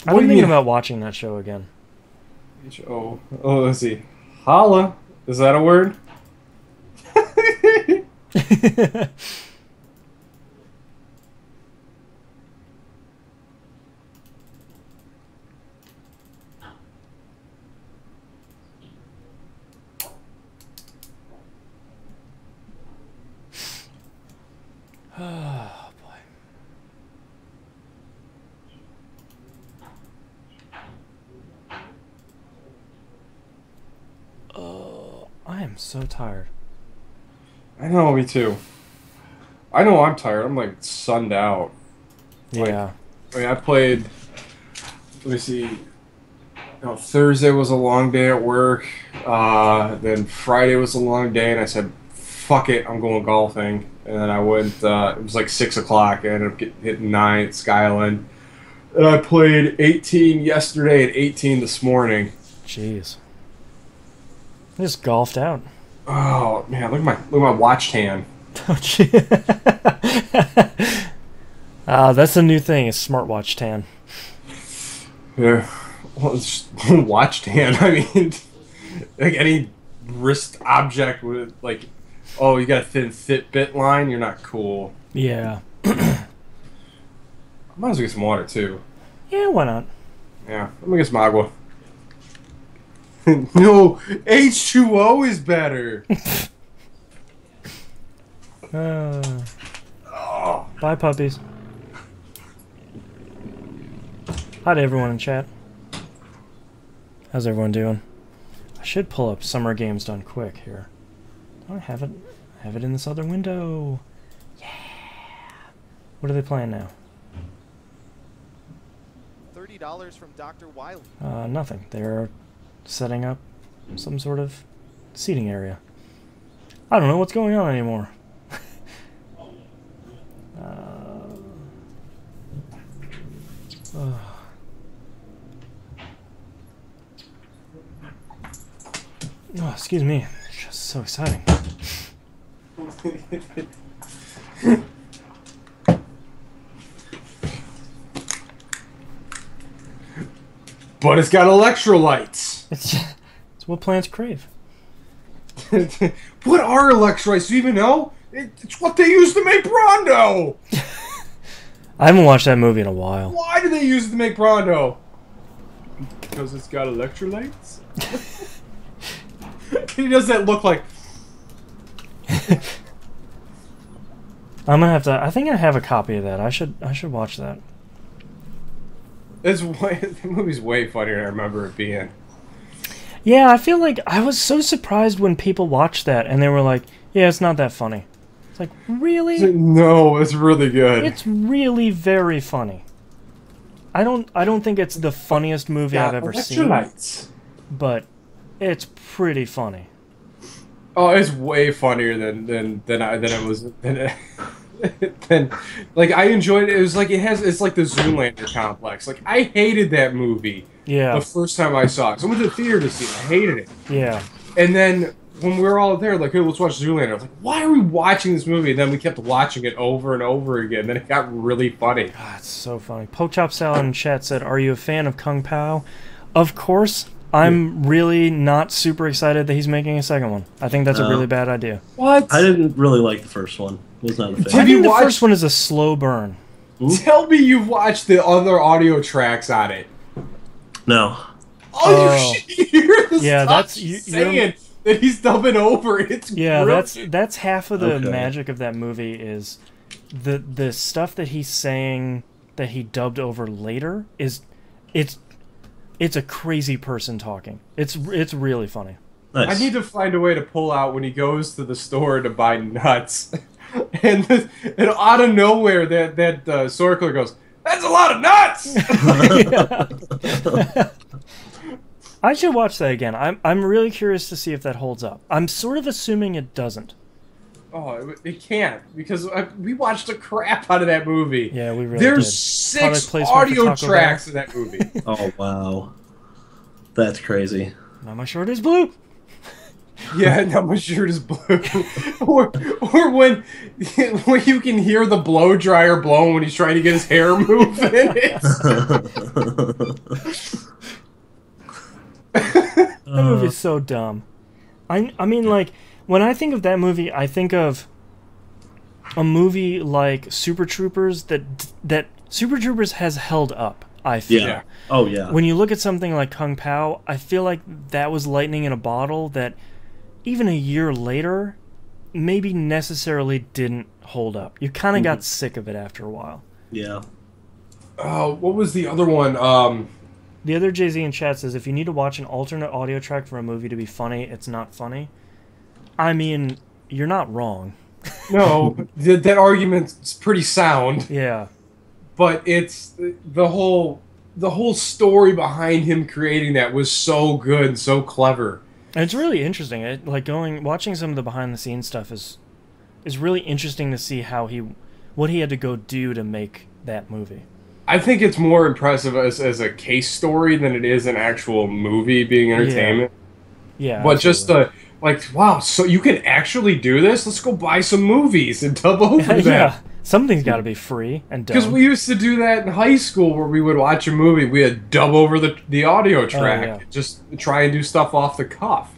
Speaker 1: I've been thinking about watching that show again.
Speaker 3: Oh, let's see. Holla. Is that a word?
Speaker 1: Oh, boy. Oh, I am so tired.
Speaker 3: I know, me too. I know I'm tired. I'm like sunned out.
Speaker 1: Yeah.
Speaker 3: I mean, I played. Let me see. Thursday was a long day at work. Then Friday was a long day, and I said, "Fuck it, I'm going golfing." And then I went. It was like 6 o'clock. I ended up hitting 9 at Skyline. And I played 18 yesterday and 18 this morning.
Speaker 1: Jeez. I just golfed out.
Speaker 3: Oh man, look at my watch tan.
Speaker 1: Oh, gee. That's the new thing, is smartwatch tan.
Speaker 3: Yeah. Well, it's watch tan. I mean, like any wrist object with like, oh, you got a thin Fitbit line. You're not cool.
Speaker 1: Yeah.
Speaker 3: I might as well get some water too.
Speaker 1: Yeah, why not?
Speaker 3: Yeah, let me get some agua. No, H2O is better. Oh.
Speaker 1: Bye, puppies. Hi to everyone in chat. How's everyone doing? I should pull up Summer Games Done Quick here. Oh, I have it. I have it in this other window. Yeah. What are they playing now?
Speaker 4: $30 from Dr. Wiley.
Speaker 1: Nothing. They're setting up some sort of seating area. I don't know what's going on anymore. Oh, excuse me. It's just so exciting.
Speaker 3: But it's got electrolytes.
Speaker 1: It's what plants crave.
Speaker 3: What are electrolytes? Do you even know? It's what they use to make Brondo.
Speaker 1: I haven't watched that movie in a while.
Speaker 3: Why do they use it to make Brondo? Because it's got electrolytes. He does that look like.
Speaker 1: I'm gonna have to. I think I have a copy of that. I should watch that.
Speaker 3: The movie's way funnier than I remember it being.
Speaker 1: Yeah, I feel like I was so surprised when people watched that and they were like, "Yeah, it's not that funny." It's like, really?
Speaker 3: No, it's really good.
Speaker 1: It's really very funny. I don't think it's the funniest movie I've ever seen, but it's pretty funny.
Speaker 3: Oh, it's way funnier than it was. Than, like, I enjoyed it. It was like it's like the Zoolander complex. Like, I hated that movie.
Speaker 1: Yeah.
Speaker 3: The first time I saw it, so I went to the theater to see it. I hated it.
Speaker 1: Yeah.
Speaker 3: And then when we were all there, like, hey, let's watch Zoolander. I was like, why are we watching this movie? And then we kept watching it over and over again. Then it got really funny.
Speaker 1: God, it's so funny. Pokechop Salad in chat said, "Are you a fan of Kung Pao?" Of course. I'm really not super excited that he's making a second one. I think that's a really bad idea.
Speaker 3: What?
Speaker 2: I didn't really like the first one. Was not a fan.
Speaker 1: I think the first one is a slow burn.
Speaker 3: Tell me you've watched the other audio tracks on it.
Speaker 2: No.
Speaker 3: Oh, you hear the
Speaker 1: yeah,
Speaker 3: stuff
Speaker 1: that's
Speaker 3: he's saying that he's dubbing over. It's
Speaker 1: that's half of the magic of that movie is the stuff that he's saying that he dubbed over later is it's a crazy person talking. It's really funny.
Speaker 2: Nice.
Speaker 3: I need to find a way to pull out when he goes to the store to buy nuts, and out of nowhere that store clerk goes, "That's a lot of nuts."
Speaker 1: I should watch that again. I'm really curious to see if that holds up. I'm sort of assuming it doesn't.
Speaker 3: Oh, it can't, because we watched the crap out of that movie.
Speaker 1: Yeah, we really
Speaker 3: There's
Speaker 1: did.
Speaker 3: 6 audio tracks in that movie.
Speaker 2: Oh, wow. That's crazy.
Speaker 1: Now my shirt is blue.
Speaker 3: Yeah, now my shirt is blue. or when you can hear the blow dryer blowing when he's trying to get his hair moving.
Speaker 1: That movie's so dumb. I mean, like, when I think of that movie, I think of a movie like Super Troopers that Super Troopers has held up, I feel.
Speaker 2: Yeah. Oh, yeah.
Speaker 1: When you look at something like Kung Pao, I feel like that was lightning in a bottle that even a year later maybe necessarily didn't hold up. You kind of got sick of it after a while.
Speaker 2: Yeah.
Speaker 3: What was the other one?
Speaker 1: The other Jay-Z in chat says, if you need to watch an alternate audio track for a movie to be funny, it's not funny. I mean, you're not wrong.
Speaker 3: No, that argument's pretty sound.
Speaker 1: Yeah.
Speaker 3: But it's the whole story behind him creating that was so good and so clever.
Speaker 1: And it's really interesting. Watching some of the behind the scenes stuff is really interesting to see what he had to go do to make that movie.
Speaker 3: I think it's more impressive as a case story than it is an actual movie being entertainment.
Speaker 1: Yeah.
Speaker 3: But
Speaker 1: absolutely.
Speaker 3: just Like, wow, so you can actually do this? Let's go buy some movies and dub over that.
Speaker 1: Yeah, something's got to be free and
Speaker 3: Because
Speaker 1: dumb.
Speaker 3: we used to do that in high school where we would watch a movie, we had dub over the audio track,
Speaker 1: yeah.
Speaker 3: just try and do stuff off the cuff.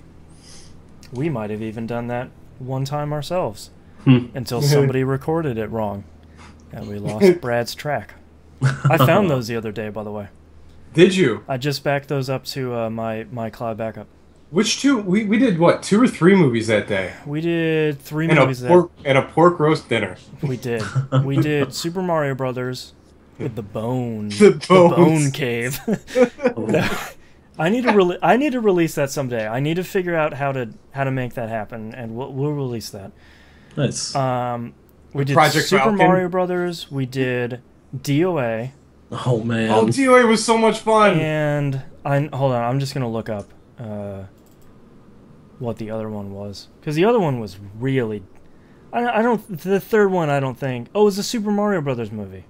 Speaker 1: We might have even done that one time ourselves until somebody recorded it wrong, and we lost Brad's track. I found those the other day, by the way.
Speaker 3: Did you?
Speaker 1: I just backed those up to my cloud backup.
Speaker 3: Which two? We did what? 2 or 3 movies that day.
Speaker 1: We did 3
Speaker 3: And
Speaker 1: movies.
Speaker 3: a pork roast dinner.
Speaker 1: We did. We did Super Mario Brothers with the bone.
Speaker 3: The
Speaker 1: bone cave. I need to release that someday. I need to figure out how to make that happen, and we'll release that.
Speaker 2: Nice.
Speaker 1: We did
Speaker 3: Project
Speaker 1: Super
Speaker 3: Falcon?
Speaker 1: Mario Brothers. We did DOA.
Speaker 2: Oh man.
Speaker 3: Oh, DOA was so much fun.
Speaker 1: And hold on, I'm just gonna look up what the other one was, because the other one was really. I don't. The third one, I don't think. Oh, it was the Super Mario Brothers movie,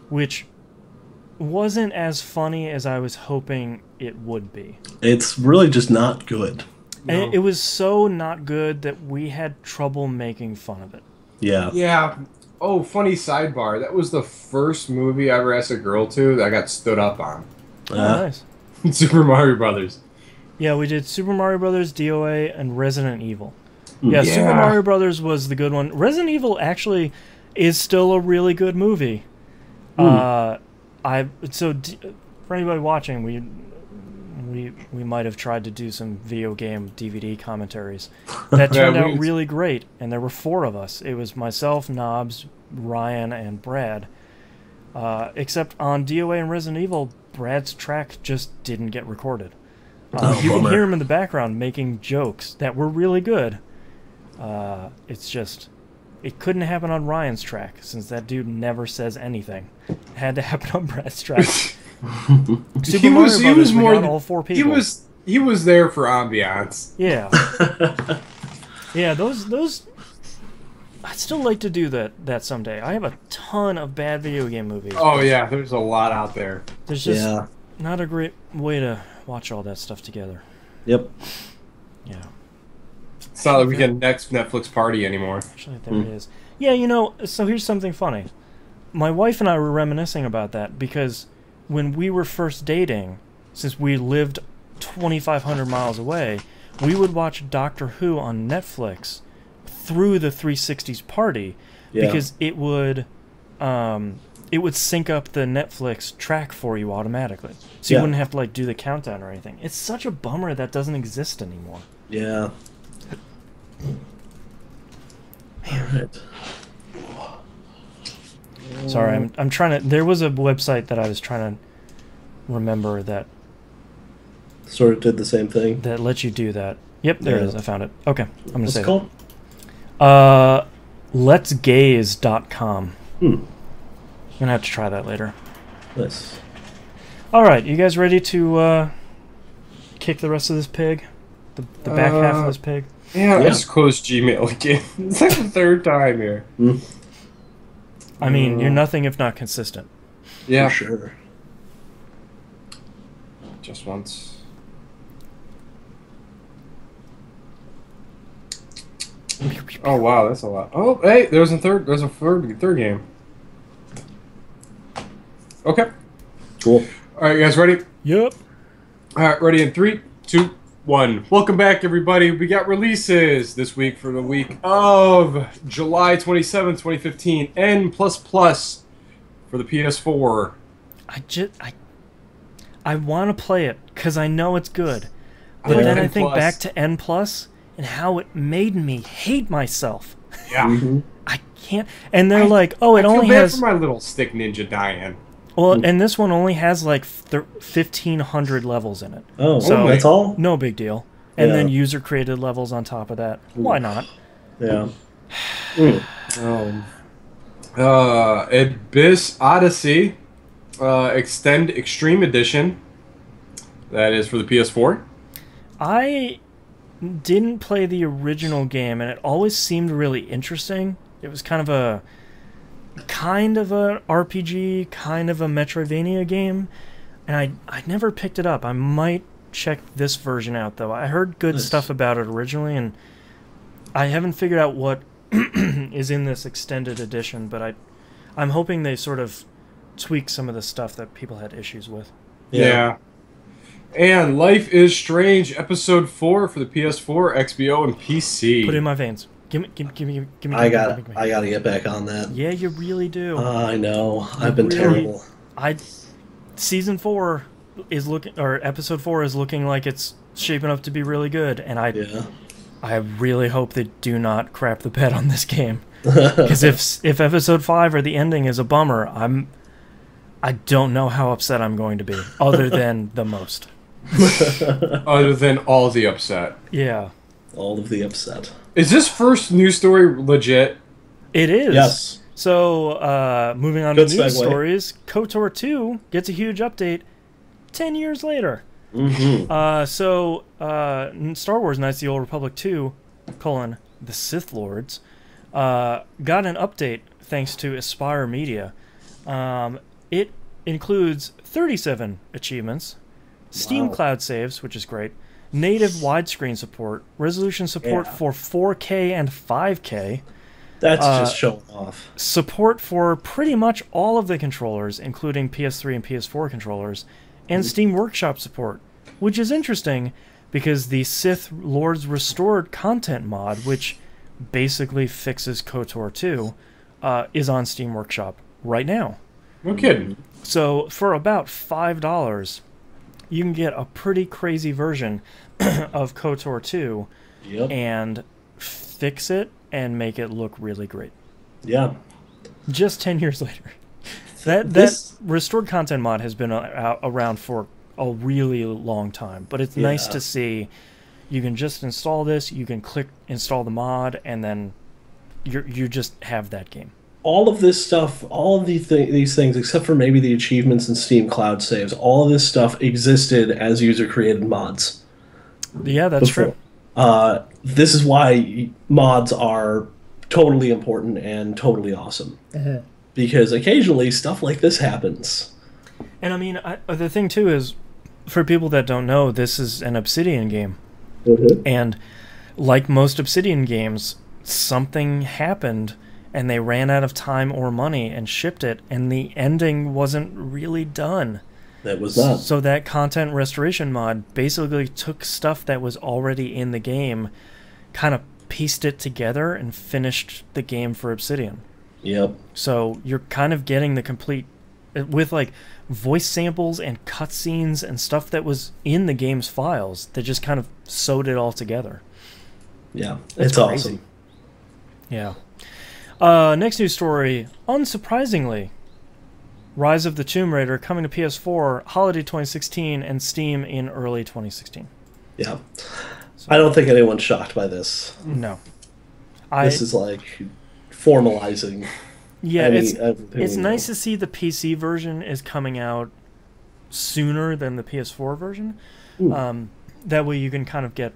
Speaker 1: which wasn't as funny as I was hoping it would be.
Speaker 2: It's really just not good.
Speaker 3: No.
Speaker 1: And it was so not good that we had trouble making fun of it.
Speaker 2: Yeah.
Speaker 3: Yeah. Oh, funny sidebar. That was the first movie I ever asked a girl to that I got stood up on.
Speaker 1: Oh, nice.
Speaker 3: Super Mario Brothers.
Speaker 1: Yeah, we did Super Mario Brothers, DOA, and Resident Evil. Yeah, Super Mario Brothers was the good one. Resident Evil actually is still a really good movie. For anybody watching, we might have tried to do some video game DVD commentaries. That turned out really great, and there were 4 of us. It was myself, Knobs, Ryan, and Brad. Except on DOA and Resident Evil, Brad's track just didn't get recorded. You can hear him in the background making jokes that were really good. It's just, it couldn't happen on Ryan's track since that dude never says anything. It had to happen on Brad's track.
Speaker 3: He was more than
Speaker 1: all 4 people.
Speaker 3: He was there for ambiance.
Speaker 1: Yeah. Yeah, those. I'd still like to do that someday. I have a ton of bad video game movies.
Speaker 3: Oh yeah, there's a lot out there.
Speaker 1: There's just not a great way to watch all that stuff together.
Speaker 2: Yep.
Speaker 1: Yeah.
Speaker 3: It's not like we can next Netflix party anymore.
Speaker 1: Actually, there it is. Yeah, so here's something funny. My wife and I were reminiscing about that because when we were first dating, since we lived 2,500 miles away, we would watch Doctor Who on Netflix through the 360s party because it would sync up the Netflix track for you automatically. So you wouldn't have to do the countdown or anything. It's such a bummer that doesn't exist anymore.
Speaker 2: Yeah. Alright.
Speaker 1: Sorry, I'm trying to. There was a website that I was trying to remember that
Speaker 2: Sort of did the same thing.
Speaker 1: that lets you do that. Yep, there it is. I found it. Okay, I'm gonna
Speaker 2: What's
Speaker 1: say
Speaker 2: it called?
Speaker 1: letsgaze.com. I'm gonna have to try that later.
Speaker 2: Nice.
Speaker 1: All right, you guys ready to kick the rest of this pig? The back half of this pig?
Speaker 3: Yeah, I just closed Gmail again. It's like the 3rd time here.
Speaker 1: I mean, you're nothing if not consistent.
Speaker 3: Yeah,
Speaker 2: For sure.
Speaker 3: just once. Oh wow, that's a lot. Oh, hey, there's a third game. Okay.
Speaker 2: Cool.
Speaker 3: All right, you guys ready?
Speaker 1: Yep.
Speaker 3: All right, ready in 3, 2, 1. Welcome back, everybody. We got releases this week for the week of July 27th, 2015. N++ for the PS4.
Speaker 1: I want to play it because I know it's good, but then I think back to N+ and how it made me hate myself.
Speaker 3: Yeah.
Speaker 1: I can't. And they're like, oh, it
Speaker 3: I
Speaker 1: only
Speaker 3: feel bad
Speaker 1: has.
Speaker 3: for my little stick ninja dying.
Speaker 1: Well, and this one only has 1,500 levels in it.
Speaker 2: Oh,
Speaker 1: So-
Speaker 2: that's all?
Speaker 1: No big deal. And
Speaker 2: Yeah.
Speaker 1: then user-created levels on top of that. Why not?
Speaker 2: Yeah.
Speaker 3: Abyss Odyssey Extend Extreme Edition. That is for the PS4.
Speaker 1: I didn't play the original game, and it always seemed really interesting. It was kind of a RPG, kind of a Metroidvania game, and I never picked it up. I might check this version out, though. I heard good
Speaker 2: Nice.
Speaker 1: stuff about it originally, and I haven't figured out what is in this extended edition, but I'm hoping they sort of tweak some of the stuff that people had issues with.
Speaker 3: Yeah. And Life is Strange Episode 4 for the PS4, XBO, and PC.
Speaker 1: Put it in my veins. Give me.
Speaker 2: I gotta get back on that.
Speaker 1: Yeah, you really do.
Speaker 2: I know. I've been
Speaker 1: Really?
Speaker 2: terrible.
Speaker 1: Season 4 is looking, or Episode 4 is looking like it's shaping up to be really good, and I really hope they do not crap the bed on this game. Because if Episode 5 or the ending is a bummer, I don't know how upset I'm going to be, other than the most.
Speaker 3: Other than all the upset.
Speaker 1: Yeah.
Speaker 2: All of the upset.
Speaker 3: Is this first news story legit?
Speaker 1: It is.
Speaker 2: Yes.
Speaker 1: So, moving on
Speaker 2: Good
Speaker 1: to news
Speaker 2: segue.
Speaker 1: stories, KOTOR 2 gets a huge update 10 years later.
Speaker 2: Mm-hmm.
Speaker 1: Star Wars Knights of the Old Republic 2, the Sith Lords, got an update thanks to Aspire Media. It includes 37 achievements, Steam
Speaker 2: Wow.
Speaker 1: cloud saves, which is great, native widescreen support, resolution support for 4K and 5K,
Speaker 2: That's just showing off.
Speaker 1: support for pretty much all of the controllers, including PS3 and PS4 controllers, and Steam Workshop support, which is interesting because the Sith Lords Restored content mod, which basically fixes KOTOR 2, is on Steam Workshop right now.
Speaker 3: No kidding.
Speaker 1: So for about $5, you can get a pretty crazy version of KOTOR 2
Speaker 2: Yep.
Speaker 1: and fix it and make it look really great.
Speaker 2: Yeah.
Speaker 1: Just 10 years later. That restored content mod has been around for a really long time, but it's nice to see. You can just install this, you can click install the mod, and then you just have that game.
Speaker 2: All of this stuff, all of these things, except for maybe the achievements and Steam Cloud saves, all of this stuff existed as user-created mods.
Speaker 1: Yeah, that's
Speaker 2: before.
Speaker 1: true.
Speaker 2: This is why mods are totally important and totally awesome. Because occasionally stuff like this happens.
Speaker 1: And I mean, the thing too is, for people that don't know, this is an Obsidian game. And like most Obsidian games, something happened and they ran out of time or money and shipped it, and the ending wasn't really done.
Speaker 2: That was not.
Speaker 1: So that content restoration mod basically took stuff that was already in the game, kind of pieced it together, and finished the game for Obsidian.
Speaker 2: Yep.
Speaker 1: So you're kind of getting the complete, with like voice samples and cutscenes and stuff that was in the game's files. They just kind of sewed it all together.
Speaker 2: Yeah.
Speaker 1: It's
Speaker 2: It's
Speaker 1: crazy.
Speaker 2: awesome.
Speaker 1: Yeah. Next news story, unsurprisingly, Rise of the Tomb Raider coming to PS4 holiday 2016 and Steam in early 2016.
Speaker 2: Yeah. I don't think anyone's shocked by this.
Speaker 1: No.
Speaker 2: This is like formalizing.
Speaker 1: Yeah,
Speaker 2: everything
Speaker 1: it's
Speaker 2: we
Speaker 1: nice
Speaker 2: know.
Speaker 1: to see the PC version is coming out sooner than the PS4 version. That way you can kind of get,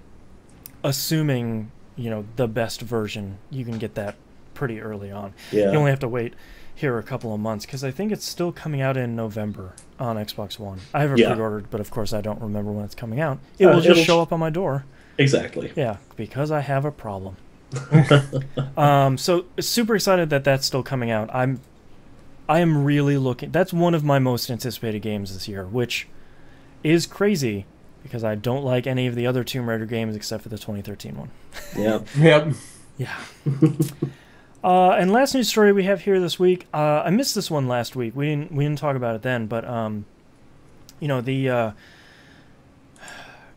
Speaker 1: assuming, the best version, you can get that pretty early on.
Speaker 2: Yeah.
Speaker 1: You only have to wait here a couple of months, because I think it's still coming out in November on Xbox One. I have it pre-ordered, but of course I don't remember when it's coming out. It will just show up on my door.
Speaker 2: Exactly.
Speaker 1: Yeah, because I have a problem. So super excited that that's still coming out. I am really looking. That's one of my most anticipated games this year, which is crazy because I don't like any of the other Tomb Raider games except for the 2013 one.
Speaker 2: Yeah.
Speaker 3: Yep.
Speaker 1: Yeah. And last news story we have here this week. I missed this one last week. We didn't talk about it then, but the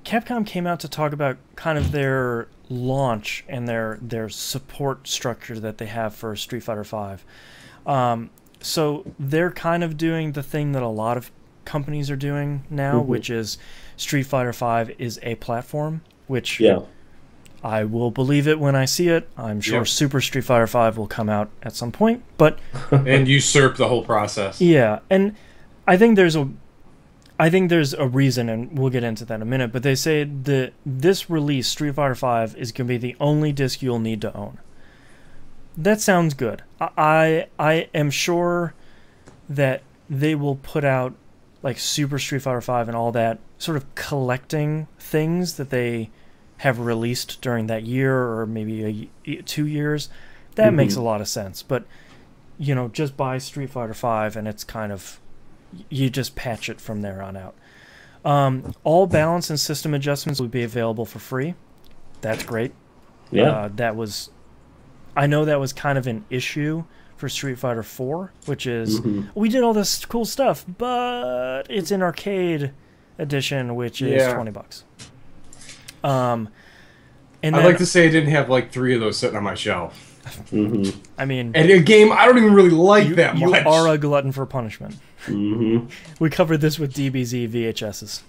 Speaker 1: Capcom came out to talk about kind of their launch and their support structure that they have for Street Fighter V. So they're kind of doing the thing that a lot of companies are doing now, which is Street Fighter V is a platform, which I will believe it when I see it. I'm sure Super Street Fighter V will come out at some point, but
Speaker 3: and usurp the whole process.
Speaker 1: yeah, and I think there's a reason, and we'll get into that in a minute, but they say that this release, Street Fighter V, is going to be the only disc you'll need to own. That sounds good. I am sure that they will put out like Super Street Fighter V and all that sort of collecting things that they have released during that year or maybe 2 years, that makes a lot of sense. But, you know, just buy Street Fighter V and it's kind of, you just patch it from there on out. All balance and system adjustments would be available for free. That's great.
Speaker 2: Yeah.
Speaker 1: I know that was kind of an issue for Street Fighter IV, which is, we did all this cool stuff, but it's an arcade edition, which is $20. And
Speaker 3: I'd like to say I didn't have like 3 of those sitting on my shelf.
Speaker 1: I mean,
Speaker 3: and a game I don't even really like that much.
Speaker 1: You are a glutton for punishment. We covered this with DBZ VHSs.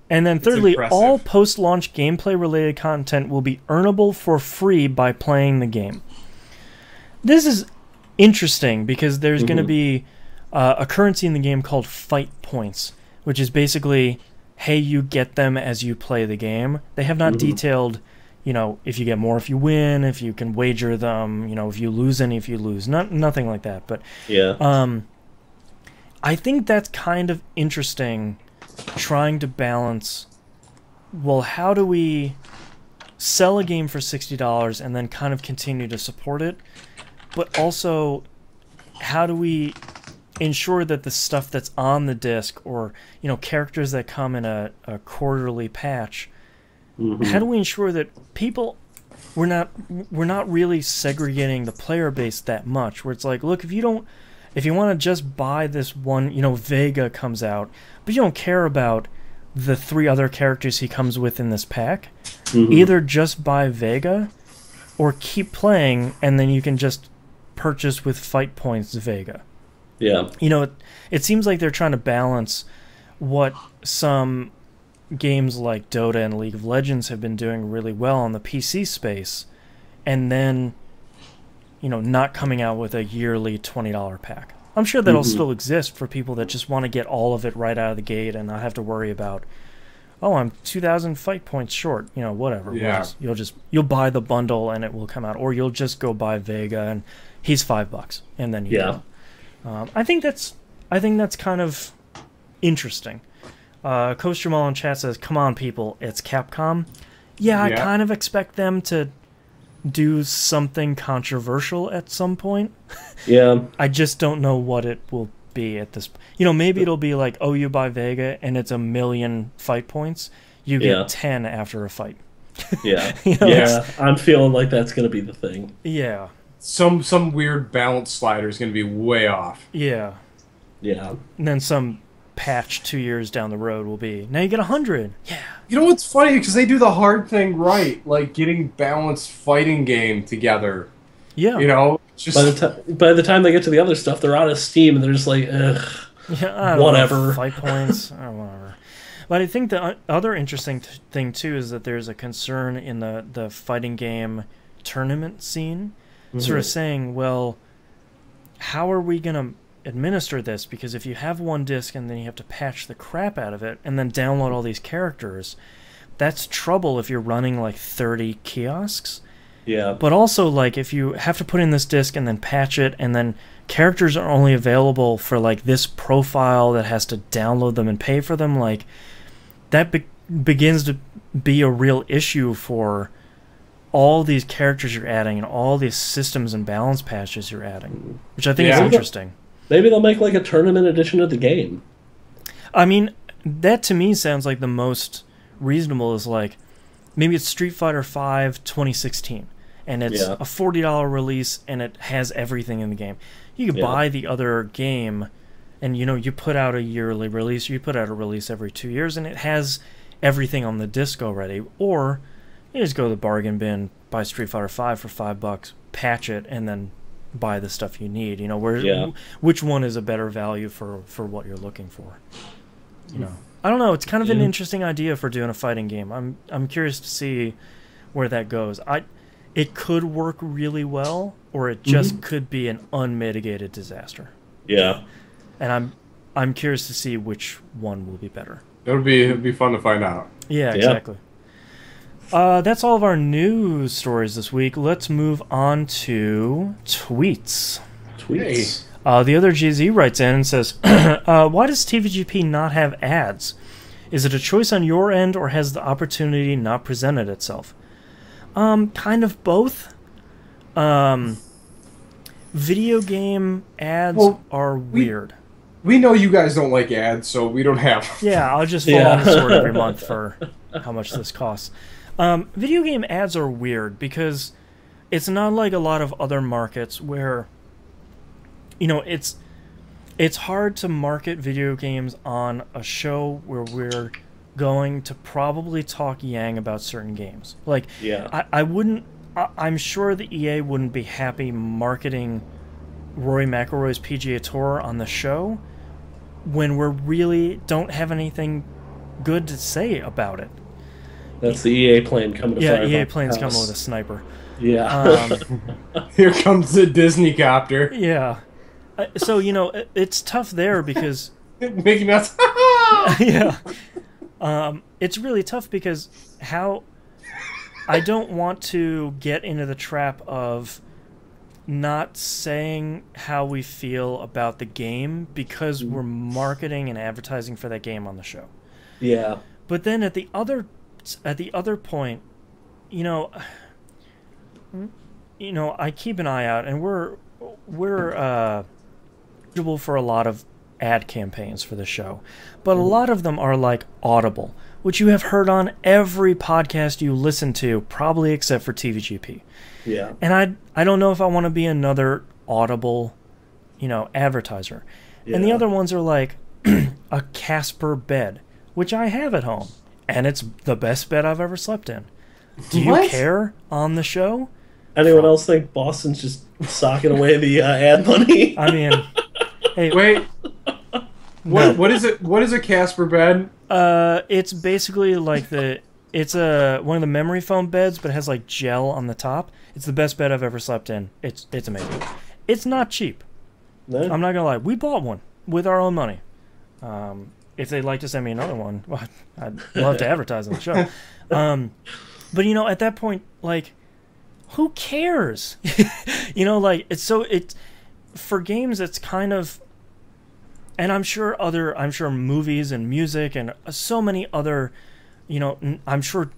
Speaker 1: And then thirdly, all post-launch gameplay-related content will be earnable for free by playing the game. This is interesting because there's going to be a currency in the game called fight points, which is basically, hey, you get them as you play the game. They have not detailed, you know, if you get more if you win, if you can wager them, you know, if you lose any, if you lose. Nothing like that. But I think that's kind of interesting, trying to balance, well, how do we sell a game for $60 and then kind of continue to support it? But also, how do we ensure that the stuff that's on the disc, or, you know, characters that come in a quarterly patch, how do we ensure that people, we're not really segregating the player base that much, where it's like, look, if you want to just buy this one, you know, Vega comes out, but you don't care about the 3 other characters he comes with in this pack, either just buy Vega or keep playing, and then you can just purchase with fight points Vega.
Speaker 2: Yeah.
Speaker 1: You know, it seems like they're trying to balance what some games like Dota and League of Legends have been doing really well on the PC space, and then, you know, not coming out with a yearly $20 pack. I'm sure that'll still exist for people that just want to get all of it right out of the gate and not have to worry about, oh, I'm 2,000 fight points short. You know, whatever.
Speaker 3: Yeah.
Speaker 1: You'll buy the bundle and it will come out, or you'll just go buy Vega and he's $5, and then you go. I think that's kind of interesting. Coach Jamal in chat says, "Come on, people, it's Capcom." Yeah, I kind of expect them to do something controversial at some point.
Speaker 2: Yeah.
Speaker 1: I just don't know what it will be at this. You know, maybe it'll be like, oh, you buy Vega and it's 1,000,000 fight points. You get 10 after a fight.
Speaker 2: Yeah.
Speaker 1: You know,
Speaker 2: yeah. I'm feeling like that's going to be the thing.
Speaker 1: Yeah.
Speaker 3: Some weird balance slider is going to be way off.
Speaker 1: Yeah.
Speaker 2: Yeah.
Speaker 1: And then some patch 2 years down the road will be, now you get 100. Yeah.
Speaker 3: You know what's funny? Because they do the hard thing right, like getting balanced fighting game together.
Speaker 1: Yeah.
Speaker 3: You know, just
Speaker 2: by the time they get to the other stuff, they're out of steam and they're just like, ugh.
Speaker 1: Yeah, I don't
Speaker 2: whatever.
Speaker 1: know, fight points, whatever. But I think the other interesting thing too is that there's a concern in the fighting game tournament scene, sort of saying, well, how are we going to administer this? Because if you have one disc and then you have to patch the crap out of it and then download all these characters, that's trouble if you're running like 30 kiosks.
Speaker 2: Yeah.
Speaker 1: But also, like, if you have to put in this disc and then patch it, and then characters are only available for like this profile that has to download them and pay for them, like, that begins to be a real issue for all these characters you're adding and all these systems and balance patches you're adding, which I think is interesting.
Speaker 2: Maybe they'll make like a tournament edition of the game.
Speaker 1: I mean, that to me sounds like the most reasonable is like, maybe it's Street Fighter V 2016, and it's a $40 release, and it has everything in the game. You can buy the other game, and you know, you put out a yearly release, or you put out a release every 2 years, and it has everything on the disc already. Or you just go to the bargain bin, buy Street Fighter V for $5, patch it, and then buy the stuff you need. You know, which one is a better value for what you're looking for? You know, I don't know. It's kind of an interesting idea for doing a fighting game. I'm curious to see where that goes. It could work really well, or it just could be an unmitigated disaster.
Speaker 2: Yeah.
Speaker 1: And I'm curious to see which one will be better.
Speaker 3: it'd be fun to find out.
Speaker 1: Yeah, exactly. That's all of our news stories this week. Let's move on to tweets.
Speaker 2: Tweets.
Speaker 1: The other GZ writes in and says, why does TVGP not have ads? Is it a choice on your end, or has the opportunity not presented itself? Kind of both. Video game ads are weird.
Speaker 3: We know you guys don't like ads, so we don't have.
Speaker 1: Yeah, I'll just fall on the sword every month for how much this costs. Video game ads are weird because it's not like a lot of other markets where, you know, it's hard to market video games on a show where we're going to probably talk yang about certain games. Like, I'm sure the EA wouldn't be happy marketing Rory McIlroy's PGA Tour on the show when we really don't have anything good to say about it.
Speaker 2: That's the EA plane coming to fire.
Speaker 1: Yeah, EA plane's coming with a sniper.
Speaker 2: Yeah.
Speaker 3: Here comes the Disney copter.
Speaker 1: Yeah. So, you know, it's tough there because...
Speaker 3: Mickey Mouse.
Speaker 1: Yeah. It's really tough because I don't want to get into the trap of not saying how we feel about the game because we're marketing and advertising for that game on the show.
Speaker 2: Yeah.
Speaker 1: But then at the other point, you know, I keep an eye out, and we're eligible for a lot of ad campaigns for the show, but a lot of them are like Audible, which you have heard on every podcast you listen to, probably except for TVGP.
Speaker 2: Yeah.
Speaker 1: And I don't know if I want to be another Audible, advertiser. Yeah. And the other ones are like a Casper bed, which I have at home, and it's the best bed I've ever slept in. Do you care on the show?
Speaker 2: Anyone else think Boston's just socking away the ad money?
Speaker 1: I mean, hey,
Speaker 3: wait. What is it? What is a Casper bed?
Speaker 1: It's basically like it's one of the memory foam beds, but it has like gel on the top. It's the best bed I've ever slept in. It's amazing. It's not cheap. No? I'm not gonna lie. We bought one with our own money. If they'd like to send me another one, well, I'd love to advertise on the show. But at that point, like, who cares? It's for games. It's kind of. And I'm sure movies and music and so many other, I'm sure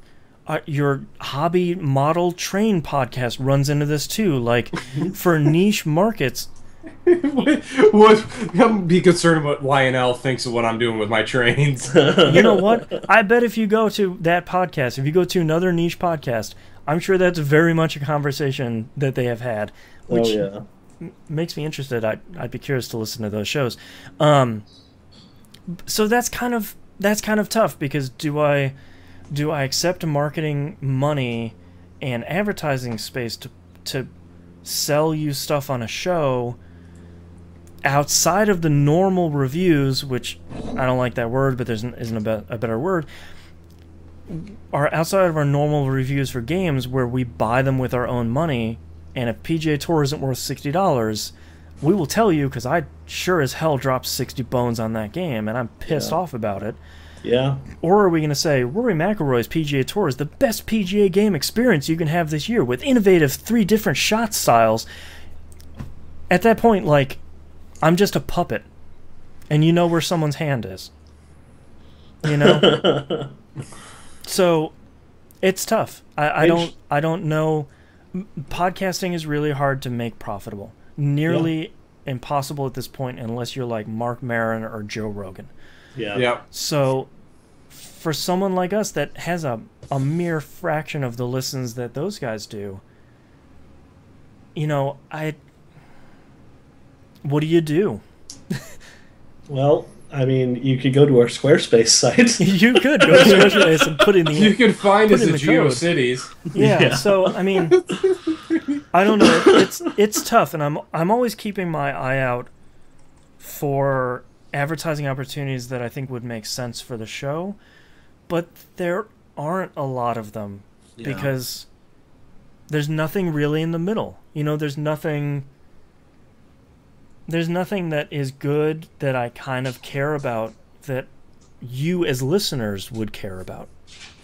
Speaker 1: your hobby model train podcast runs into this too. Like, for niche markets.
Speaker 3: Don't be concerned what Lionel thinks of what I'm doing with my trains.
Speaker 1: You know what? I bet if you go to that podcast, if you go to another niche podcast, I'm sure that's very much a conversation that they have had. Which, makes me interested. I'd be curious to listen to those shows. So that's kind of tough because do I accept marketing money and advertising space to sell you stuff on a show outside of the normal reviews, which I don't like that word, but there isn't a better word, are outside of our normal reviews for games where we buy them with our own money. And if PGA Tour isn't worth $60, we will tell you because I sure as hell dropped 60 bones on that game, and I'm pissed off about it.
Speaker 2: Yeah.
Speaker 1: Or are we going to say, Rory McIlroy's PGA Tour is the best PGA game experience you can have this year with innovative 3 different shot styles? At that point, like, I'm just a puppet, and you know where someone's hand is. So, it's tough. I don't know. Podcasting is really hard to make profitable. Nearly impossible at this point unless you're like Mark Maron or Joe Rogan.
Speaker 3: Yeah.
Speaker 1: So for someone like us that has a mere fraction of the listens that those guys do, what do you do?
Speaker 2: Well, I mean, you could go to our Squarespace site.
Speaker 1: You could go to Squarespace and put in the.
Speaker 3: You could find us at GeoCities.
Speaker 1: Yeah. So I mean, I don't know. It's tough, and I'm always keeping my eye out for advertising opportunities that I think would make sense for the show, but there aren't a lot of them because there's nothing really in the middle. There's nothing that is good that I kind of care about that you as listeners would care about.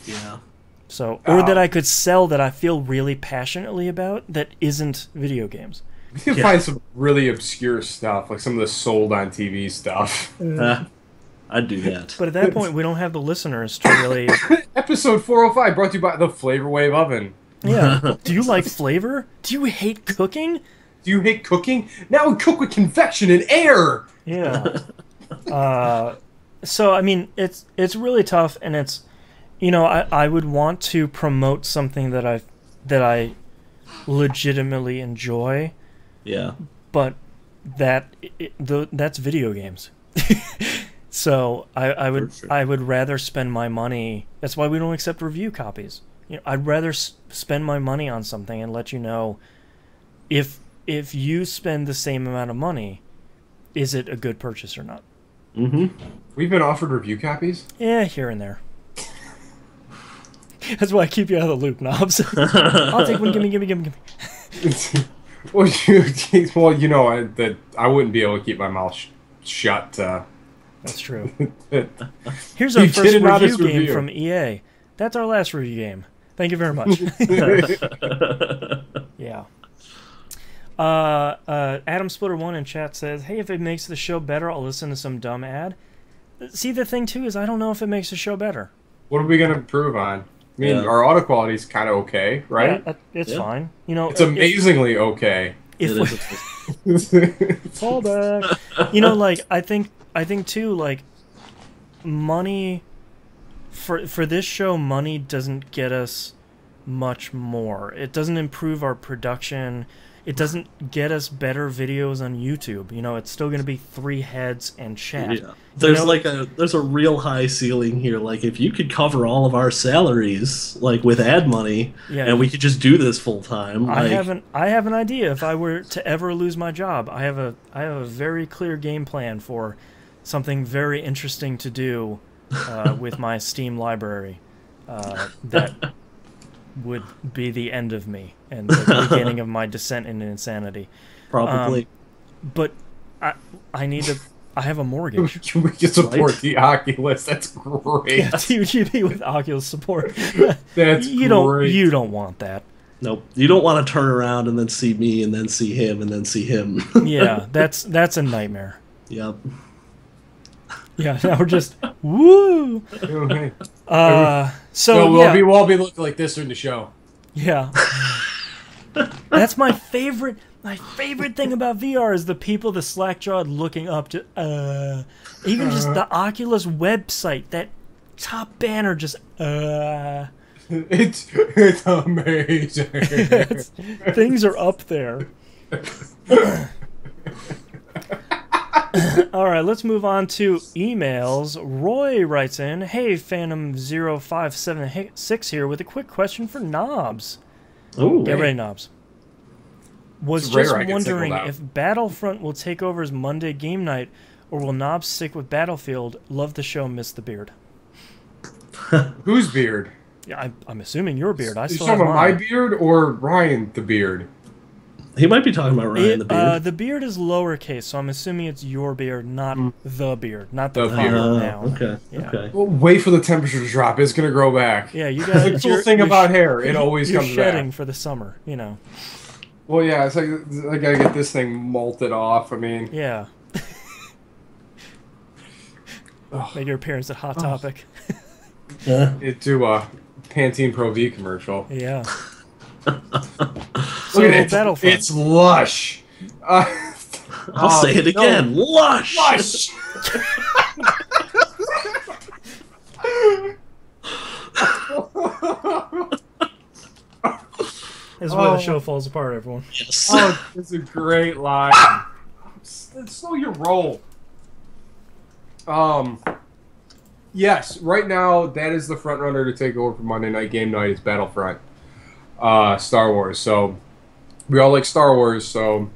Speaker 2: Yeah.
Speaker 1: So, or that I could sell that I feel really passionately about that isn't video games.
Speaker 3: We can find some really obscure stuff, like some of the sold on TV stuff.
Speaker 2: I'd do that.
Speaker 1: But at that point, we don't have the listeners to really...
Speaker 3: Episode 405 brought to you by the Flavor Wave Oven.
Speaker 1: Yeah. Do you like flavor? Do you hate cooking?
Speaker 3: Do you hate cooking? Now we cook with convection and air!
Speaker 1: Yeah. So, I mean, it's really tough, and it's... You know, I would want to promote something that I legitimately enjoy.
Speaker 2: Yeah.
Speaker 1: But that's video games. So I would rather spend my money. That's why we don't accept review copies. You know, I'd rather spend my money on something and let you know if you spend the same amount of money, is it a good purchase or not?
Speaker 2: Mm-hmm.
Speaker 3: We've been offered review copies?
Speaker 1: Yeah, here and there. That's why I keep you out of the loop, Knobs. I'll take one. Gimme.
Speaker 3: Well, you know that I wouldn't be able to keep my mouth shut.
Speaker 1: That's true. Here's our first review game from EA. That's our last review game. Thank you very much. Yeah. Adam Splitter 1 in chat says, hey, if it makes the show better, I'll listen to some dumb ad. See, the thing, too, is I don't know if it makes the show better.
Speaker 3: What are we going to improve on? I mean, our audio quality is kind of okay, right?
Speaker 1: Yeah, it's fine. You know,
Speaker 3: it's amazingly okay.
Speaker 1: Fall back. You know, like I think too, like money for this show, money doesn't get us much more. It doesn't improve our production. It doesn't get us better videos on YouTube. You know, it's still going to be 3 heads and chat.
Speaker 2: Yeah. There's a real high ceiling here. Like, if you could cover all of our salaries, like with ad money, and we could just do this full time.
Speaker 1: I have an idea. If I were to ever lose my job, I have a very clear game plan for something very interesting to do with my Steam library. That would be the end of me and the beginning of my descent into insanity.
Speaker 2: Probably.
Speaker 1: But I need to... I have a mortgage.
Speaker 3: We can support the Oculus. That's great.
Speaker 1: Yeah, TVGP with Oculus support.
Speaker 3: That's great.
Speaker 1: You don't want that.
Speaker 2: Nope. You don't want to turn around and then see me and then see him and then see him.
Speaker 1: Yeah, that's a nightmare.
Speaker 2: Yep.
Speaker 1: Yeah, now we're just woo. So
Speaker 3: we'll all be looking like this during the show.
Speaker 1: Yeah. That's my favorite. My favorite thing about VR is the people, the slack-jawed looking up to, even just the Oculus website, that top banner just,
Speaker 3: It's amazing.
Speaker 1: Things are up there. All right, let's move on to emails. Roy writes in, hey, Phantom0576 here with a quick question for Knobs.
Speaker 2: Oh,
Speaker 1: get ready, Knobs. Was just wondering if Battlefront will take over as Monday game night, or will Knobs stick with Battlefield? Love the show, miss the beard.
Speaker 3: Whose beard?
Speaker 1: Yeah, I'm assuming your beard. I
Speaker 3: you
Speaker 1: still
Speaker 3: talking
Speaker 1: have
Speaker 3: about
Speaker 1: mine.
Speaker 3: my beard or Ryan the beard?
Speaker 2: He might be talking about Ryan the beard.
Speaker 1: The beard is lowercase, so I'm assuming it's your beard, not the beard, not the beard now.
Speaker 2: Okay.
Speaker 1: Yeah.
Speaker 2: Okay.
Speaker 3: Well, wait for the temperature to drop. It's gonna grow back.
Speaker 1: Yeah, you guys.
Speaker 3: The cool thing about hair, it always comes back.
Speaker 1: You're shedding for the summer, you know.
Speaker 3: Well, yeah, it's like I gotta get this thing malted off. I mean,
Speaker 1: yeah. Made your appearance at Hot Topic.
Speaker 3: Into a Pantene Pro V commercial.
Speaker 1: Yeah.
Speaker 3: Look at it.
Speaker 1: Battlefront.
Speaker 3: It's lush.
Speaker 2: I'll say it again. Lush.
Speaker 3: Lush.
Speaker 1: This is why the show falls apart, everyone.
Speaker 2: Yes.
Speaker 3: Oh, it's a great line. Slow your roll. Yes, right now that is the front runner to take over for Monday Night Game Night. It's Battlefront, Star Wars. So we all like Star Wars. So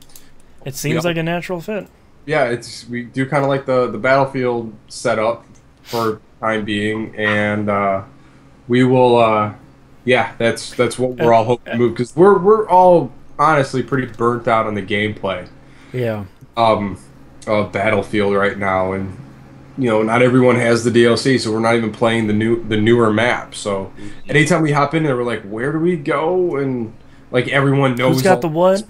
Speaker 1: it seems like a natural fit.
Speaker 3: Yeah, we do kind of like the Battlefield setup for time being, and we will. Yeah, that's what we're all hoping to move, because we're all honestly pretty burnt out on the gameplay.
Speaker 1: Yeah.
Speaker 3: Battlefield right now, and you know, not everyone has the DLC, so we're not even playing the newer map. So anytime we hop in there, we're like, where do we go? And like everyone knows.
Speaker 1: Who's got the what?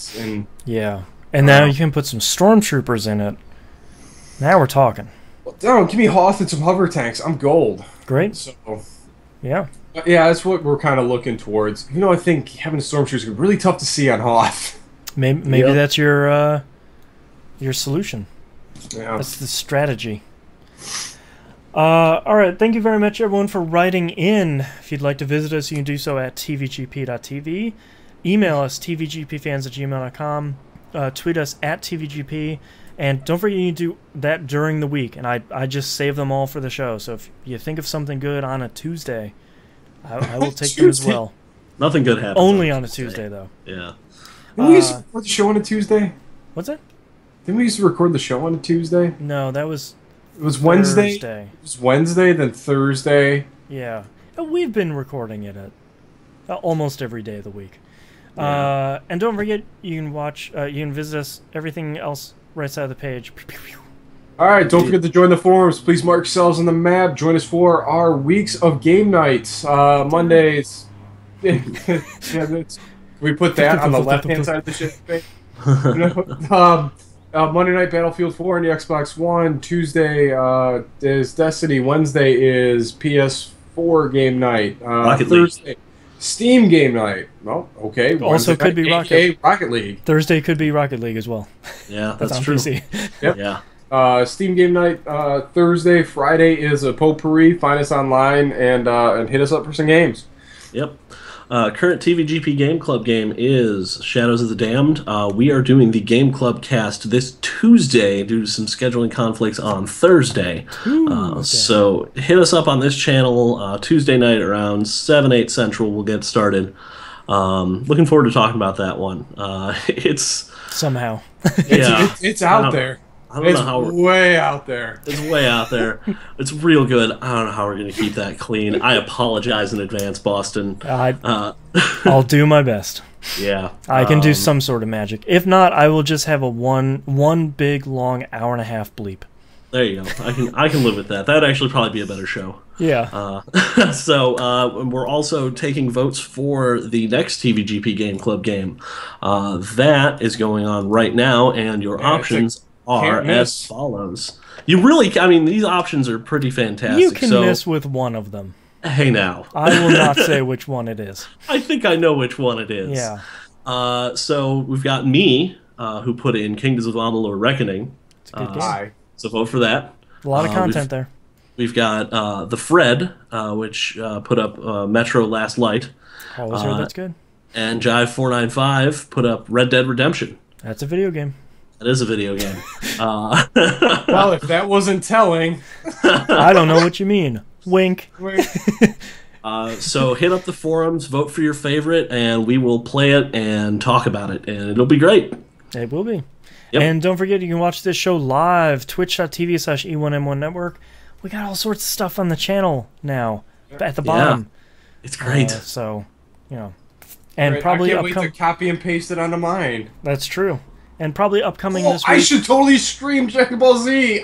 Speaker 3: units. And
Speaker 1: Yeah. And now you can put some stormtroopers in it. Now we're talking.
Speaker 3: don't give me Hoth and some hover tanks. I'm gold.
Speaker 1: Great.
Speaker 3: So
Speaker 1: Yeah.
Speaker 3: yeah, that's what we're kind of looking towards. You know, I think having a stormtrooper is really tough to see on Hoth.
Speaker 1: Maybe that's your solution.
Speaker 3: Yeah.
Speaker 1: That's the strategy. All right. Thank you very much, everyone, for writing in. If you'd like to visit us, you can do so at tvgp.tv. Email us, tvgpfans@gmail.com. Tweet us at tvgp. And don't forget you can do that during the week. And I just save them all for the show. So if you think of something good on a Tuesday, I will take them as well.
Speaker 2: Nothing good happens.
Speaker 1: Only on a Tuesday, though.
Speaker 2: Yeah.
Speaker 3: Didn't we used to record the show on a Tuesday?
Speaker 1: What's that?
Speaker 3: Didn't we used to record the show on a Tuesday?
Speaker 1: No, that was
Speaker 3: It was Wednesday.
Speaker 1: Thursday.
Speaker 3: It was Wednesday, then Thursday.
Speaker 1: Yeah. We've been recording it at almost every day of the week.
Speaker 2: Yeah.
Speaker 1: And don't forget, you can watch, you can visit us, everything else right side of the page.
Speaker 3: All right, don't forget to join the forums. Please mark yourselves on the map. Join us for our weeks of game nights. Mondays. Yeah, we put that on the left-hand side of the shit. Monday Night Battlefield 4 on the Xbox One. Tuesday is Destiny. Wednesday is PS4 game night. Thursday, Steam game night. Well, okay.
Speaker 1: Also could be
Speaker 3: Rocket League.
Speaker 1: Thursday could be Rocket League as well.
Speaker 2: Yeah,
Speaker 1: That's on
Speaker 2: true.
Speaker 1: PC.
Speaker 3: Yep.
Speaker 2: Yeah.
Speaker 3: Steam game night Thursday. Friday is a potpourri. Find us online and hit us up for some games.
Speaker 2: Yep. Current TVGP Game Club game is Shadows of the Damned. We are doing the Game Club cast this Tuesday due to some scheduling conflicts on Thursday. So hit us up on this channel Tuesday night around 7, 8 Central. We'll get started. Looking forward to talking about that one. It's
Speaker 1: Somehow.
Speaker 2: yeah,
Speaker 3: It's out there.
Speaker 2: I don't know how
Speaker 3: way out there.
Speaker 2: It's way out there. It's real good. I don't know how we're going to keep that clean. I apologize in advance, Boston.
Speaker 1: I'll do my best.
Speaker 2: Yeah.
Speaker 1: I can do some sort of magic. If not, I will just have a one big long hour-and-a-half bleep.
Speaker 2: There you go. I can live with that. That'd actually probably be a better show.
Speaker 1: Yeah.
Speaker 2: So we're also taking votes for the next TVGP Game Club game. That is going on right now, and your options are as follows. You really, I mean, these options are pretty fantastic.
Speaker 1: You can miss with one of them.
Speaker 2: Hey now.
Speaker 1: I will not say which one it is.
Speaker 2: I think I know which one it is.
Speaker 1: Yeah.
Speaker 2: So we've got me, who put in Kingdoms of Amalur Reckoning.
Speaker 1: It's a good game.
Speaker 2: So vote for that.
Speaker 1: A lot of content there.
Speaker 2: We've got the Fred, which put up Metro Last Light.
Speaker 1: Always heard that's good.
Speaker 2: And Jive495 put up Red Dead Redemption.
Speaker 1: That's a video game.
Speaker 2: That is a video game.
Speaker 3: Well, if that wasn't telling.
Speaker 1: I don't know what you mean. Wink.
Speaker 2: So hit up the forums, vote for your favorite, and we will play it and talk about it, and it'll be great.
Speaker 1: It will be.
Speaker 2: Yep.
Speaker 1: And don't forget, you can watch this show live, twitch.tv/E1M1 Network. We got all sorts of stuff on the channel now, at the bottom.
Speaker 2: Yeah, it's great.
Speaker 1: So, you know. And
Speaker 3: Right,
Speaker 1: probably
Speaker 3: I can't wait to copy and paste it onto mine.
Speaker 1: That's true. And probably upcoming this week.
Speaker 3: I should totally stream Dragon Ball Z.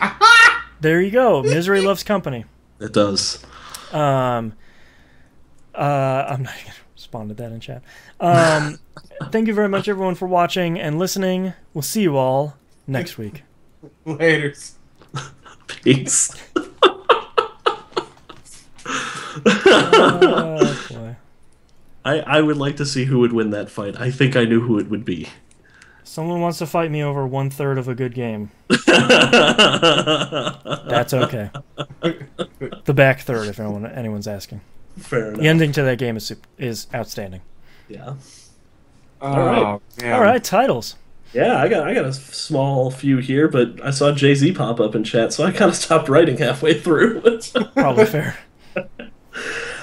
Speaker 1: There you go. Misery loves company.
Speaker 2: It does.
Speaker 1: I'm not going to respond to that in chat. Thank you very much, everyone, for watching and listening. We'll see you all next week.
Speaker 3: Laters.
Speaker 2: Peace.
Speaker 1: Boy.
Speaker 2: I would like to see who would win that fight. I think I knew who it would be.
Speaker 1: Someone wants to fight me over 1/3 of a good game. That's okay. The back third, if anyone's asking.
Speaker 2: Fair enough.
Speaker 1: The ending to that game is outstanding.
Speaker 2: Yeah.
Speaker 3: All
Speaker 1: All right, titles.
Speaker 2: Yeah, I got a small few here, but I saw Jay-Z pop up in chat, so I kind of stopped writing halfway through.
Speaker 1: Probably fair.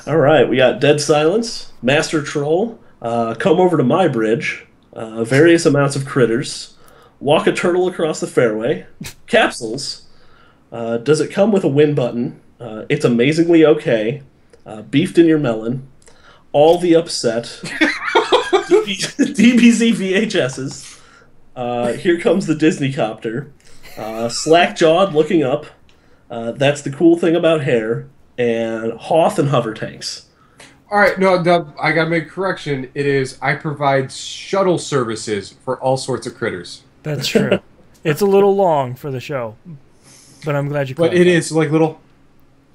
Speaker 2: All right, we got Dead Silence, Master Troll, Come Over to My Bridge, Various Amounts of Critters, Walk a Turtle Across the Fairway, Capsules, Does It Come with a Win Button, It's Amazingly Okay, Beefed in Your Melon, All the Upset, DBZ VHSs, Here Comes the Disney Copter, Slack-Jawed Looking Up, That's the Cool Thing About Hair, and Hoth and Hover Tanks.
Speaker 3: All right, no, I gotta make a correction. It is I provide shuttle services for all sorts of critters.
Speaker 1: That's true. It's a little long for the show, but I'm glad you.
Speaker 3: But it is like little.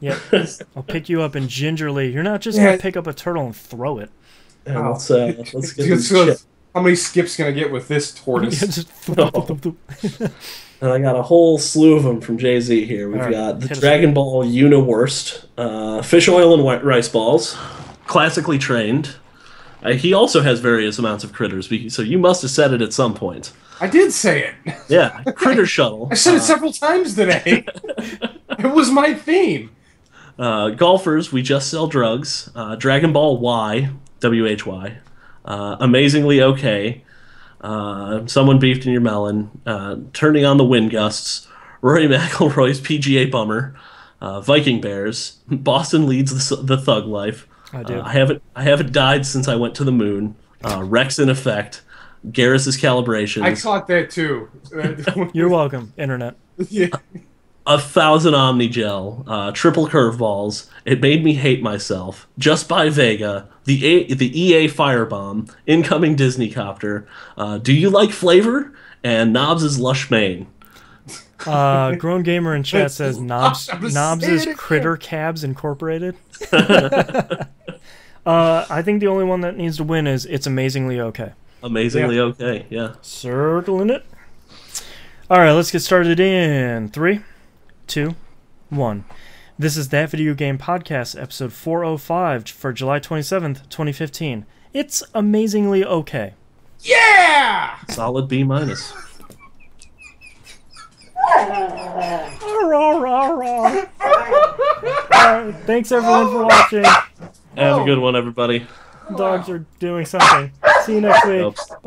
Speaker 1: Yep. I'll pick you up and gingerly. You're not just gonna pick up a turtle and throw it.
Speaker 2: Yeah, let's get this
Speaker 3: how many skips can I get with this tortoise?
Speaker 2: And I got a whole slew of them from Jay-Z here. We've got the Dragon Ball Uniwurst, fish oil and rice balls, classically trained. He also has various amounts of critters, so you must have said it at some point.
Speaker 3: I did say it.
Speaker 2: Yeah, critter shuttle.
Speaker 3: I said it several times today. It was my theme.
Speaker 2: Golfers, we just sell drugs. Dragon Ball Y, WHY. Amazingly okay. Someone beefed in your melon. Turning on the wind gusts. Rory McIlroy's PGA bummer. Viking Bears. Boston leads the thug life.
Speaker 1: I do.
Speaker 2: I haven't died since I went to the moon. Rex in effect. Garrus's calibrations.
Speaker 3: I caught that too.
Speaker 1: You're welcome, Internet.
Speaker 3: Yeah.
Speaker 2: 1,000 Omnigel, triple curveballs. It made me hate myself. Just by Vega, the EA Firebomb, incoming Disney copter. Do you like flavor? And Knobs' lush mane.
Speaker 1: Grown Gamer in chat says Knobs is Critter Cabs Incorporated. I think the only one that needs to win is It's Amazingly Okay.
Speaker 2: Amazingly okay, yeah.
Speaker 1: Circling it. All right, let's get started in 3, 2, 1. This is That Video Game Podcast, episode 405 for July 27th, 2015. It's amazingly okay.
Speaker 3: Yeah!
Speaker 2: Solid B-.
Speaker 1: Thanks everyone for watching.
Speaker 2: Have a good one, everybody.
Speaker 1: Dogs are doing something. See you next week.
Speaker 2: Oops.
Speaker 1: Bye.